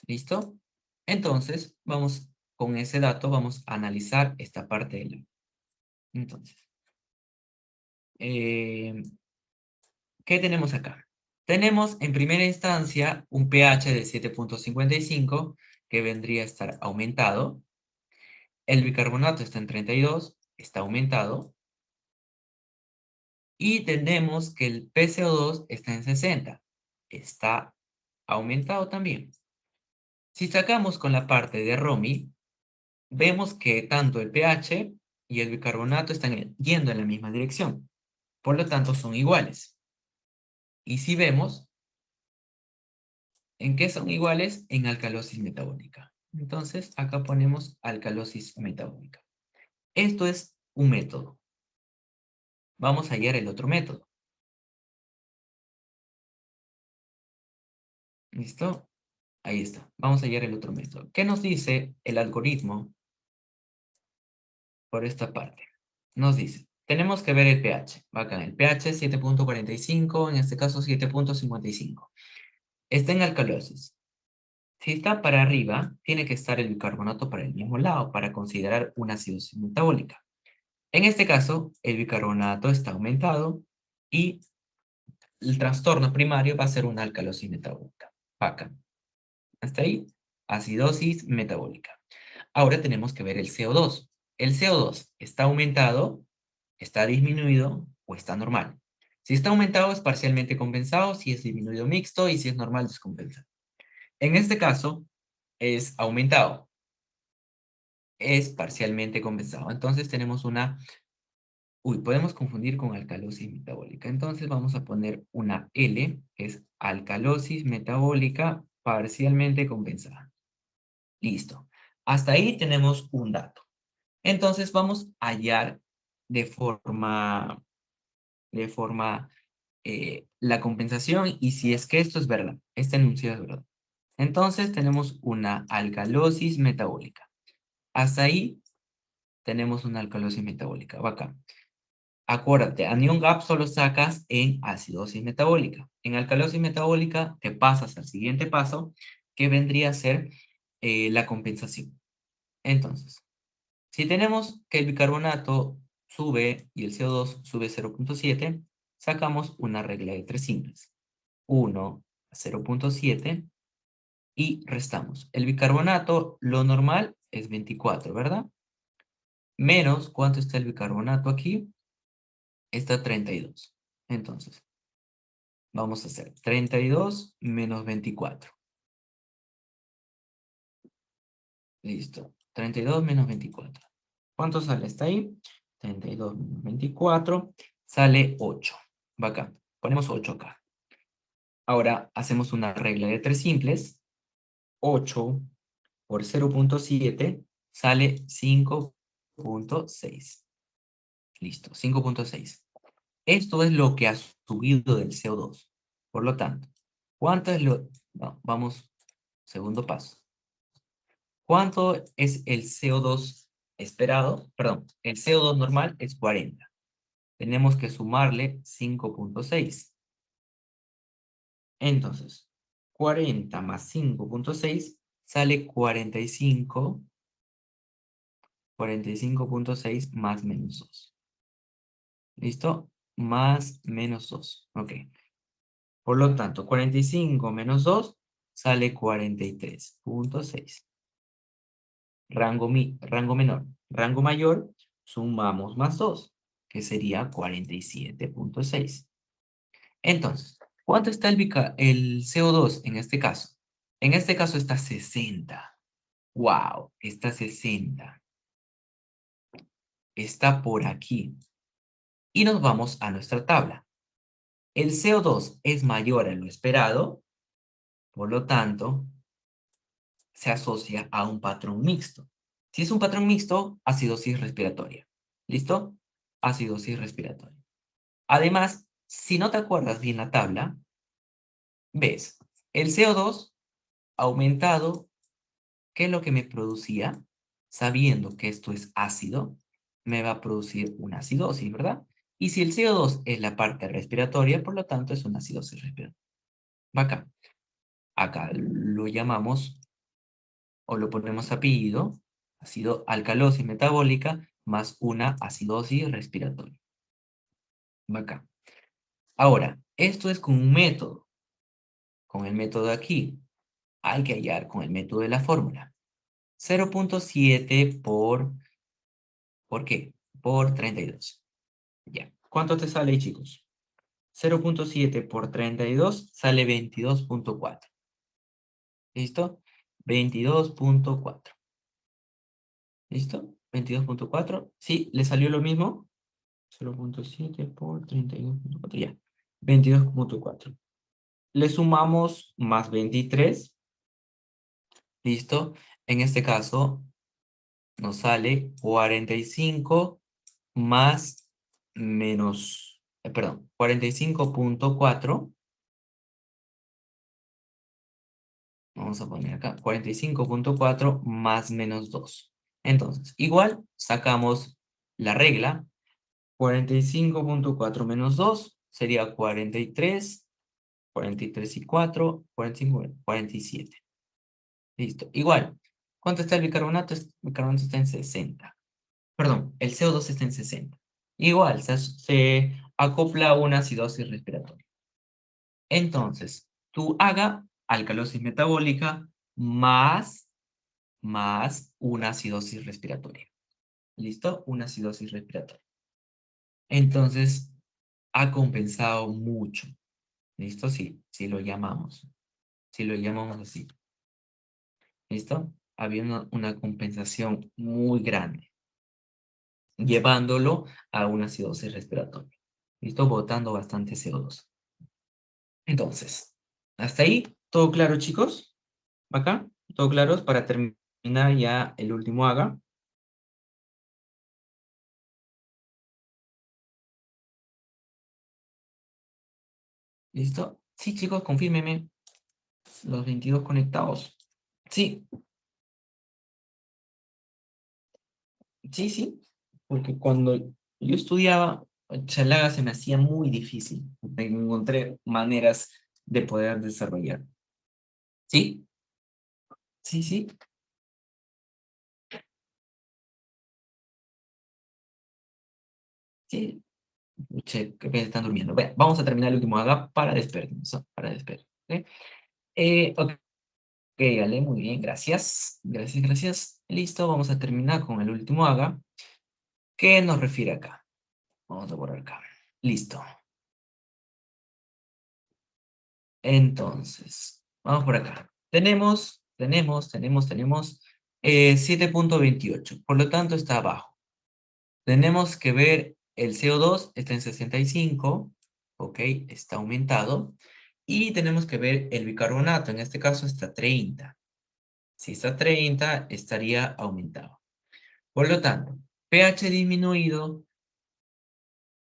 ¿Listo? Entonces, vamos con ese dato, vamos a analizar esta parte del agua. Entonces, ¿qué tenemos acá? Tenemos en primera instancia un pH de 7.55 que vendría a estar aumentado. El bicarbonato está en 32, está aumentado. Y tenemos que el PCO2 está en 60, está aumentado también. Si sacamos con la parte de Romy, vemos que tanto el pH y el bicarbonato están yendo en la misma dirección. Por lo tanto, son iguales. Y si vemos, ¿en qué son iguales? En alcalosis metabólica. Entonces, acá ponemos alcalosis metabólica. Esto es un método. Vamos a hallar el otro método. ¿Listo? Ahí está. Vamos a hallar el otro método. ¿Qué nos dice el algoritmo por esta parte? Nos dice, tenemos que ver el pH. Bacán, el pH es 7.45, en este caso 7.55. Está en alcalosis. Si está para arriba, tiene que estar el bicarbonato para el mismo lado para considerar una acidosis metabólica. En este caso, el bicarbonato está aumentado y el trastorno primario va a ser una alcalosis metabólica. Bacán. Hasta ahí, acidosis metabólica. Ahora tenemos que ver el CO2. El CO2 está aumentado, está disminuido o está normal. Si está aumentado es parcialmente compensado, si es disminuido mixto y si es normal descompensado. En este caso es aumentado, es parcialmente compensado. Entonces tenemos una, podemos confundir con alcalosis metabólica. Entonces vamos a poner una L, que es alcalosis metabólica parcialmente compensada. Listo. Hasta ahí tenemos un dato. Entonces vamos a hallar de forma la compensación y si es que esto es verdad, este enunciado es verdad. Entonces tenemos una alcalosis metabólica. Hasta ahí tenemos una alcalosis metabólica. Bacán. Acuérdate, anión gap solo sacas en acidosis metabólica. En alcalosis metabólica te pasas al siguiente paso, que vendría a ser la compensación. Entonces, si tenemos que el bicarbonato sube y el CO2 sube 0.7, sacamos una regla de tres simples. 1 a 0.7 y restamos. El bicarbonato, lo normal es 24, ¿verdad? Menos, ¿cuánto está el bicarbonato aquí? Está 32. Entonces, vamos a hacer 32 menos 24. Listo. 32 menos 24. ¿Cuánto sale? ¿Está ahí? 32 menos 24. Sale 8. Bacán. Ponemos 8 acá. Ahora hacemos una regla de tres simples. 8 por 0.7 sale 5.6. Listo, 5.6. Esto es lo que ha subido del CO2. Por lo tanto, ¿cuánto es lo...? No, vamos, segundo paso. ¿Cuánto es el CO2 esperado? Perdón, el CO2 normal es 40. Tenemos que sumarle 5.6. Entonces, 40 más 5.6 sale 45. 45.6 más menos 2. ¿Listo? Más menos 2. Ok. Por lo tanto, 45 menos 2 sale 43.6. Rango menor. Rango mayor, sumamos más 2, que sería 47.6. Entonces, ¿cuánto está el CO2 en este caso? En este caso está 60. ¡Wow! Está 60. Está por aquí. Y nos vamos a nuestra tabla. El CO2 es mayor a lo esperado, por lo tanto, se asocia a un patrón mixto. Si es un patrón mixto, acidosis respiratoria. ¿Listo? Acidosis respiratoria. Además, si no te acuerdas bien la tabla, ves, el CO2 aumentado, ¿qué es lo que me producía? Sabiendo que esto es ácido, me va a producir una acidosis, ¿verdad? Y si el CO2 es la parte respiratoria, por lo tanto es una acidosis respiratoria. Va acá. Acá lo llamamos o lo ponemos apellido, ácido alcalosis metabólica más una acidosis respiratoria. Va acá. Ahora, esto es con un método. Con el método aquí, hay que hallar con el método de la fórmula. 0.7 ¿por qué? Por 32. Ya. ¿Cuánto te sale, chicos? 0.7 por 32 sale 22.4. ¿Listo? 22.4. ¿Listo? 22.4. ¿Sí? ¿Le salió lo mismo? 0.7 por 32.4. Ya. 22.4. Le sumamos más 23. ¿Listo? En este caso nos sale 45 más menos, perdón, 45.4. Vamos a poner acá 45.4 más menos 2. Entonces, igual sacamos la regla. 45.4 menos 2 sería 43. 43 y 4, 45, 47. Listo. Igual, ¿cuánto está el bicarbonato? El bicarbonato está en 60. Perdón, el CO2 está en 60. Igual, se acopla a una acidosis respiratoria. Entonces, tú haga alcalosis metabólica más una acidosis respiratoria. ¿Listo? Una acidosis respiratoria. Entonces, ha compensado mucho. ¿Listo? Sí, sí lo llamamos. Si lo llamamos así. ¿Listo? Había una compensación muy grande, llevándolo a una acidosis respiratoria. ¿Listo? Botando bastante CO2. Entonces, hasta ahí, ¿todo claro, chicos? ¿Acá? ¿Todo claro? Para terminar ya el último haga. ¿Listo? Sí, chicos, confírmeme. Los 22 conectados. Sí, sí, sí. Porque cuando yo estudiaba, Chalaga se me hacía muy difícil. Encontré maneras de poder desarrollar. ¿Sí? Sí, sí. Sí. Che, que están durmiendo. Bueno, vamos a terminar el último haga para despedirnos. ¿No? Para despedir. ¿Ok? Ok, Ale, muy bien, gracias. Gracias, gracias. Listo, vamos a terminar con el último haga. ¿Qué nos refiere acá? Vamos a borrar acá. Listo. Entonces, vamos por acá. Tenemos 7.28. Por lo tanto, está abajo. Tenemos que ver el CO2 está en 65, ok, está aumentado. Y tenemos que ver el bicarbonato, en este caso está 30. Si está a 30, estaría aumentado. Por lo tanto, pH disminuido,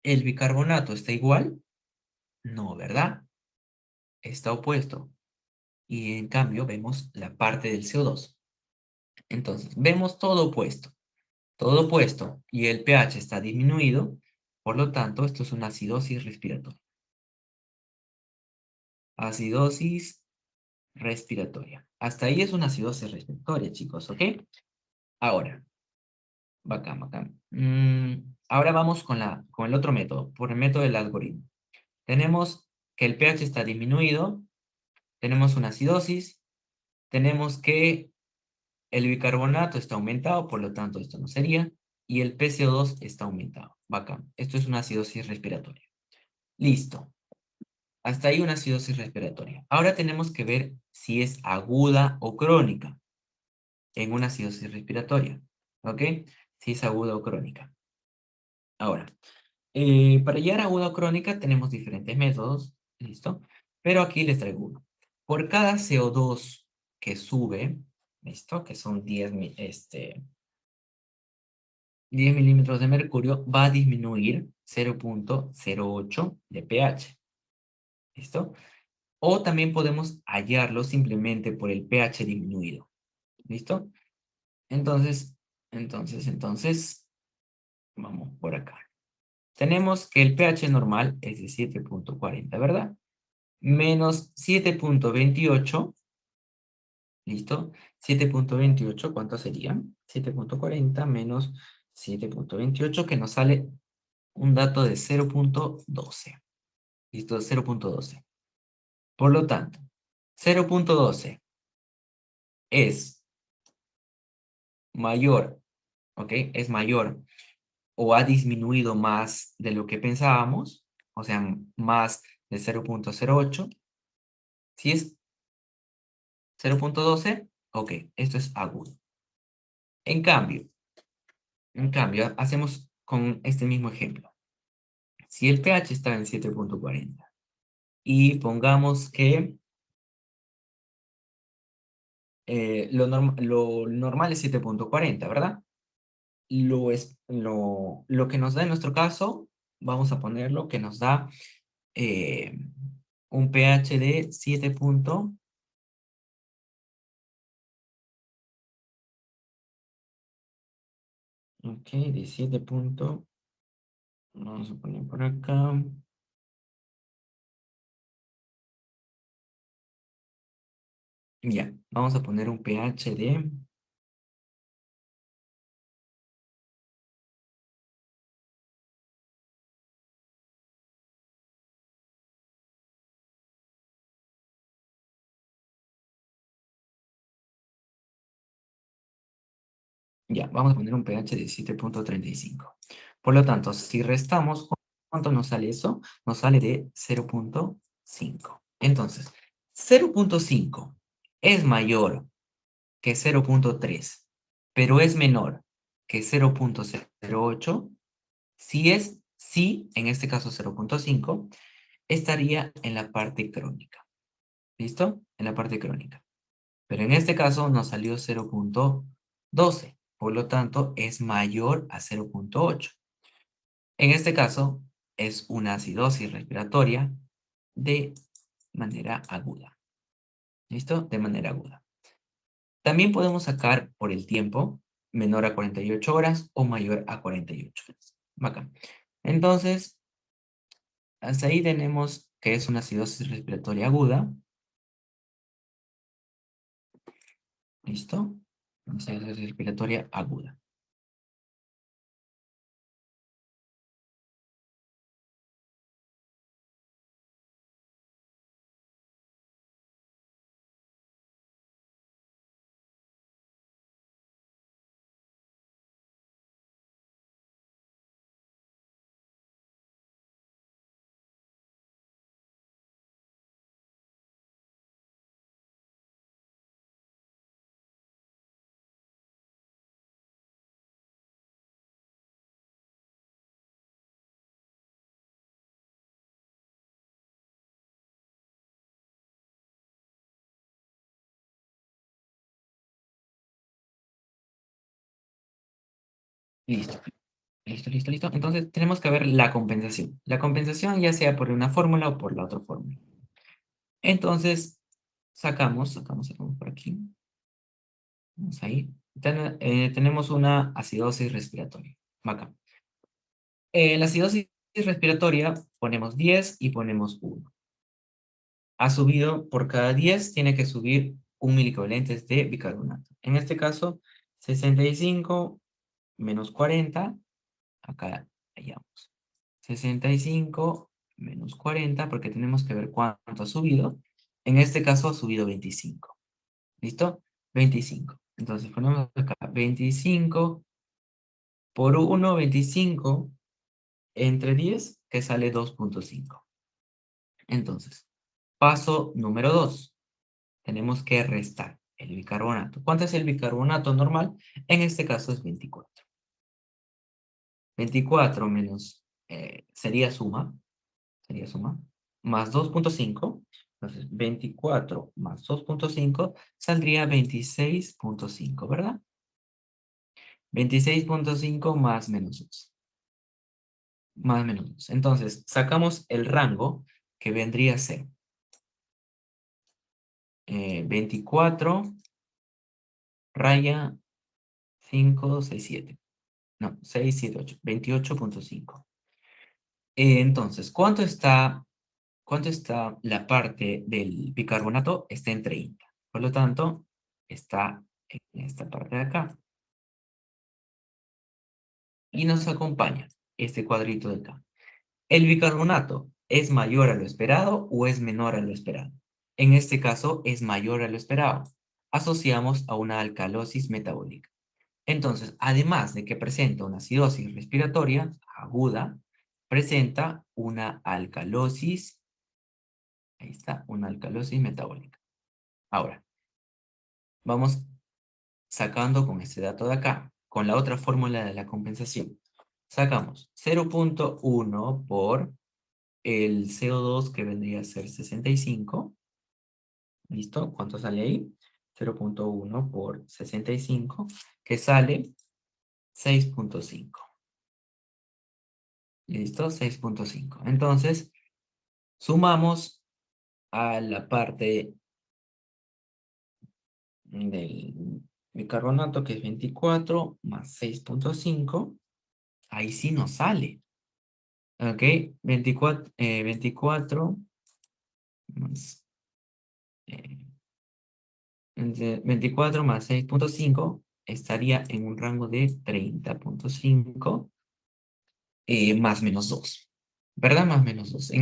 ¿el bicarbonato está igual? No, ¿verdad? Está opuesto. Y en cambio vemos la parte del CO2. Entonces, vemos todo opuesto, y el pH está disminuido, por lo tanto, esto es una acidosis respiratoria. Acidosis respiratoria. Hasta ahí es una acidosis respiratoria, chicos, ¿ok? Ahora, bacán, bacán. Ahora vamos con el otro método, por el método del algoritmo. Tenemos que el pH está disminuido, tenemos una acidosis, tenemos que el bicarbonato está aumentado, por lo tanto esto no sería, y el PCO2 está aumentado. Bacán. Esto es una acidosis respiratoria. Listo. Hasta ahí una acidosis respiratoria. Ahora tenemos que ver si es aguda o crónica en una acidosis respiratoria. ¿Ok? Si es aguda o crónica. Ahora, para llegar a aguda o crónica tenemos diferentes métodos. ¿Listo? Pero aquí les traigo uno. Por cada CO2 que sube, ¿listo? Que son 10 milímetros de mercurio, va a disminuir 0,08 de pH. ¿Listo? O también podemos hallarlo simplemente por el pH disminuido. ¿Listo? Entonces, vamos por acá. Tenemos que el pH normal es de 7,40, ¿verdad? Menos 7,28, ¿listo? 7,28, ¿cuánto sería? 7,40 menos 7,28, que nos sale un dato de 0,12. ¿Listo? 0,12. Por lo tanto, 0,12 es mayor, ¿ok? Es mayor o ha disminuido más de lo que pensábamos, o sea, más de 0,08. Si es 0,12, ok, esto es agudo. En cambio, hacemos con este mismo ejemplo. Si el pH está en 7,40 y pongamos que lo normal es 7,40, ¿verdad? Lo que nos da en nuestro caso, vamos a ponerlo que nos da eh, un pH de 7. Ok, de 7 vamos a poner por acá. Ya, vamos a poner un pH de... Ya, vamos a poner un pH de 7,35. Por lo tanto, si restamos, ¿cuánto nos sale eso? Nos sale de 0,5. Entonces, 0,5 es mayor que 0,3, pero es menor que 0,08. Si, en este caso 0,5, estaría en la parte crónica. ¿Listo? En la parte crónica. Pero en este caso nos salió 0,12. Por lo tanto, es mayor a 0,8. En este caso, es una acidosis respiratoria de manera aguda. ¿Listo? De manera aguda. También podemos sacar por el tiempo menor a 48 horas o mayor a 48 horas. Bacán. Entonces, hasta ahí tenemos que es una acidosis respiratoria aguda. ¿Listo? Una acidosis respiratoria aguda. Listo. Listo, listo, listo. Entonces tenemos que ver la compensación. La compensación ya sea por una fórmula o por la otra fórmula. Entonces, sacamos por aquí. Vamos ahí. Tenemos una acidosis respiratoria. Acá. En la acidosis respiratoria ponemos 10 y ponemos 1. Ha subido, por cada 10 tiene que subir 1 milicovalentes de bicarbonato. En este caso, 65 menos 40, acá hallamos. 65 menos 40, porque tenemos que ver cuánto ha subido. En este caso ha subido 25. ¿Listo? 25. Entonces ponemos acá 25 por 1, 25 entre 10, que sale 2.5. Entonces, paso número 2. Tenemos que restar el bicarbonato. ¿Cuánto es el bicarbonato normal? En este caso es 24. 24 menos, sería suma, más 2.5. Entonces, 24 más 2.5 saldría 26.5, ¿verdad? 26.5 más menos 2. Más menos 2. Entonces, sacamos el rango que vendría a ser 24 raya 5, 6, 7. No, 6, 7, 8. 28.5. Entonces, ¿cuánto está la parte del bicarbonato? Está en 30. Por lo tanto, está en esta parte de acá. Y nos acompaña este cuadrito de acá. ¿El bicarbonato es mayor a lo esperado o es menor a lo esperado? En este caso, es mayor a lo esperado. Asociamos a una alcalosis metabólica. Entonces, además de que presenta una acidosis respiratoria aguda, presenta una alcalosis, ahí está, una alcalosis metabólica. Ahora, vamos sacando con este dato de acá, con la otra fórmula de la compensación. Sacamos 0.1 por el CO2 que vendría a ser 65. ¿Listo? ¿Cuánto sale ahí? 0.1 por 65, que sale 6.5. ¿Listo? 6.5. Entonces, sumamos a la parte del bicarbonato, que es 24 más 6.5. Ahí sí nos sale. ¿Ok? 24 más, eh, 24 más 6.5 estaría en un rango de 30.5, más menos 2. ¿Verdad? Más menos 2.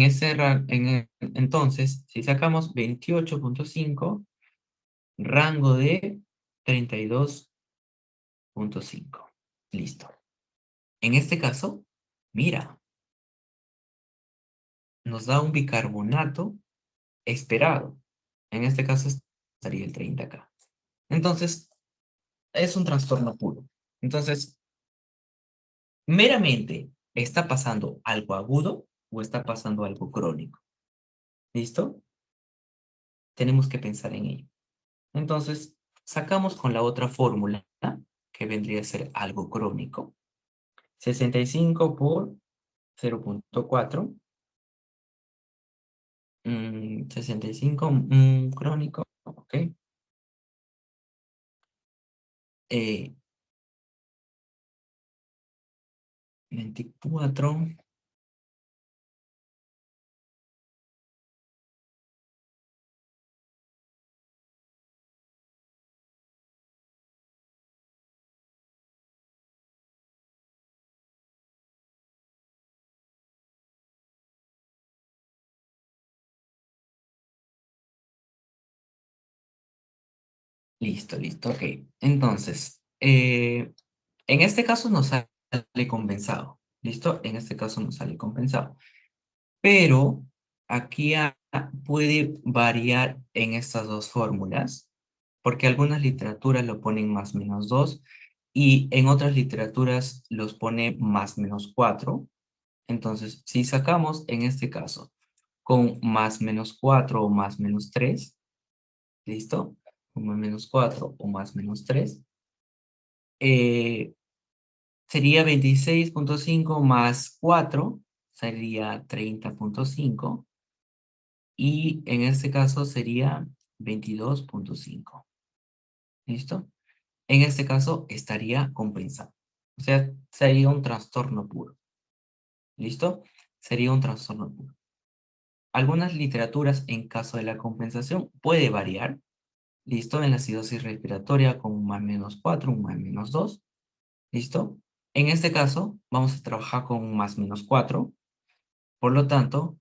Entonces, si sacamos 28.5, rango de 32.5. Listo. En este caso, mira, nos da un bicarbonato esperado. En este caso estaría el 30 acá. Entonces, es un trastorno puro. Entonces, meramente, ¿está pasando algo agudo o está pasando algo crónico? ¿Listo? Tenemos que pensar en ello. Entonces, sacamos con la otra fórmula, que vendría a ser algo crónico. 65 por 0.4. 65, crónico, ok. Eh, 24. Listo, listo, ok. Entonces, en este caso nos sale compensado. ¿Listo? En este caso nos sale compensado. Pero aquí puede variar en estas dos fórmulas, porque algunas literaturas lo ponen más menos 2 y en otras literaturas los pone más menos 4. Entonces, si sacamos en este caso con más menos 4 o más menos 3, ¿listo? Con más menos 4 o más menos 3, sería 26.5 más 4, sería 30.5. Y en este caso sería 22.5. ¿Listo? En este caso estaría compensado. O sea, sería un trastorno puro. ¿Listo? Sería un trastorno puro. Algunas literaturas en caso de la compensación puede variar. ¿Listo? En la acidosis respiratoria con un más menos 4, un más menos 2. ¿Listo? En este caso vamos a trabajar con un más menos 4. Por lo tanto,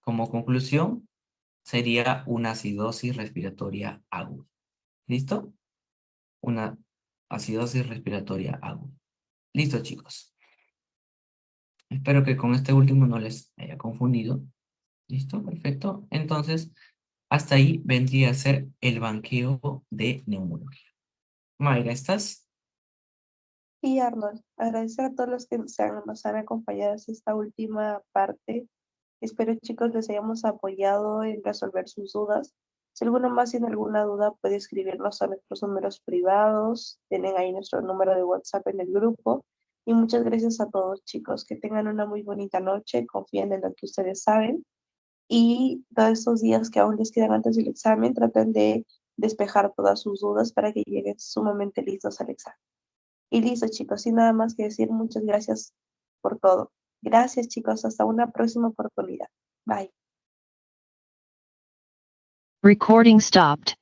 como conclusión, sería una acidosis respiratoria aguda. ¿Listo? Una acidosis respiratoria aguda. Listo, chicos. Espero que con este último no les haya confundido. ¿Listo? Perfecto. Entonces, hasta ahí vendría a ser el banqueo de neumología. Mayra, ¿estás? Y Arnold, agradecer a todos los que nos han acompañado en esta última parte. Espero, chicos, les hayamos apoyado en resolver sus dudas. Si alguno más tiene alguna duda, puede escribirnos a nuestros números privados. Tienen ahí nuestro número de WhatsApp en el grupo. Y muchas gracias a todos, chicos. Que tengan una muy bonita noche. Confíen en lo que ustedes saben. Y todos estos días que aún les quedan antes del examen, traten de despejar todas sus dudas para que lleguen sumamente listos al examen. Y listo, chicos, sin nada más que decir, muchas gracias por todo. Gracias, chicos, hasta una próxima oportunidad. Bye. Recording stopped.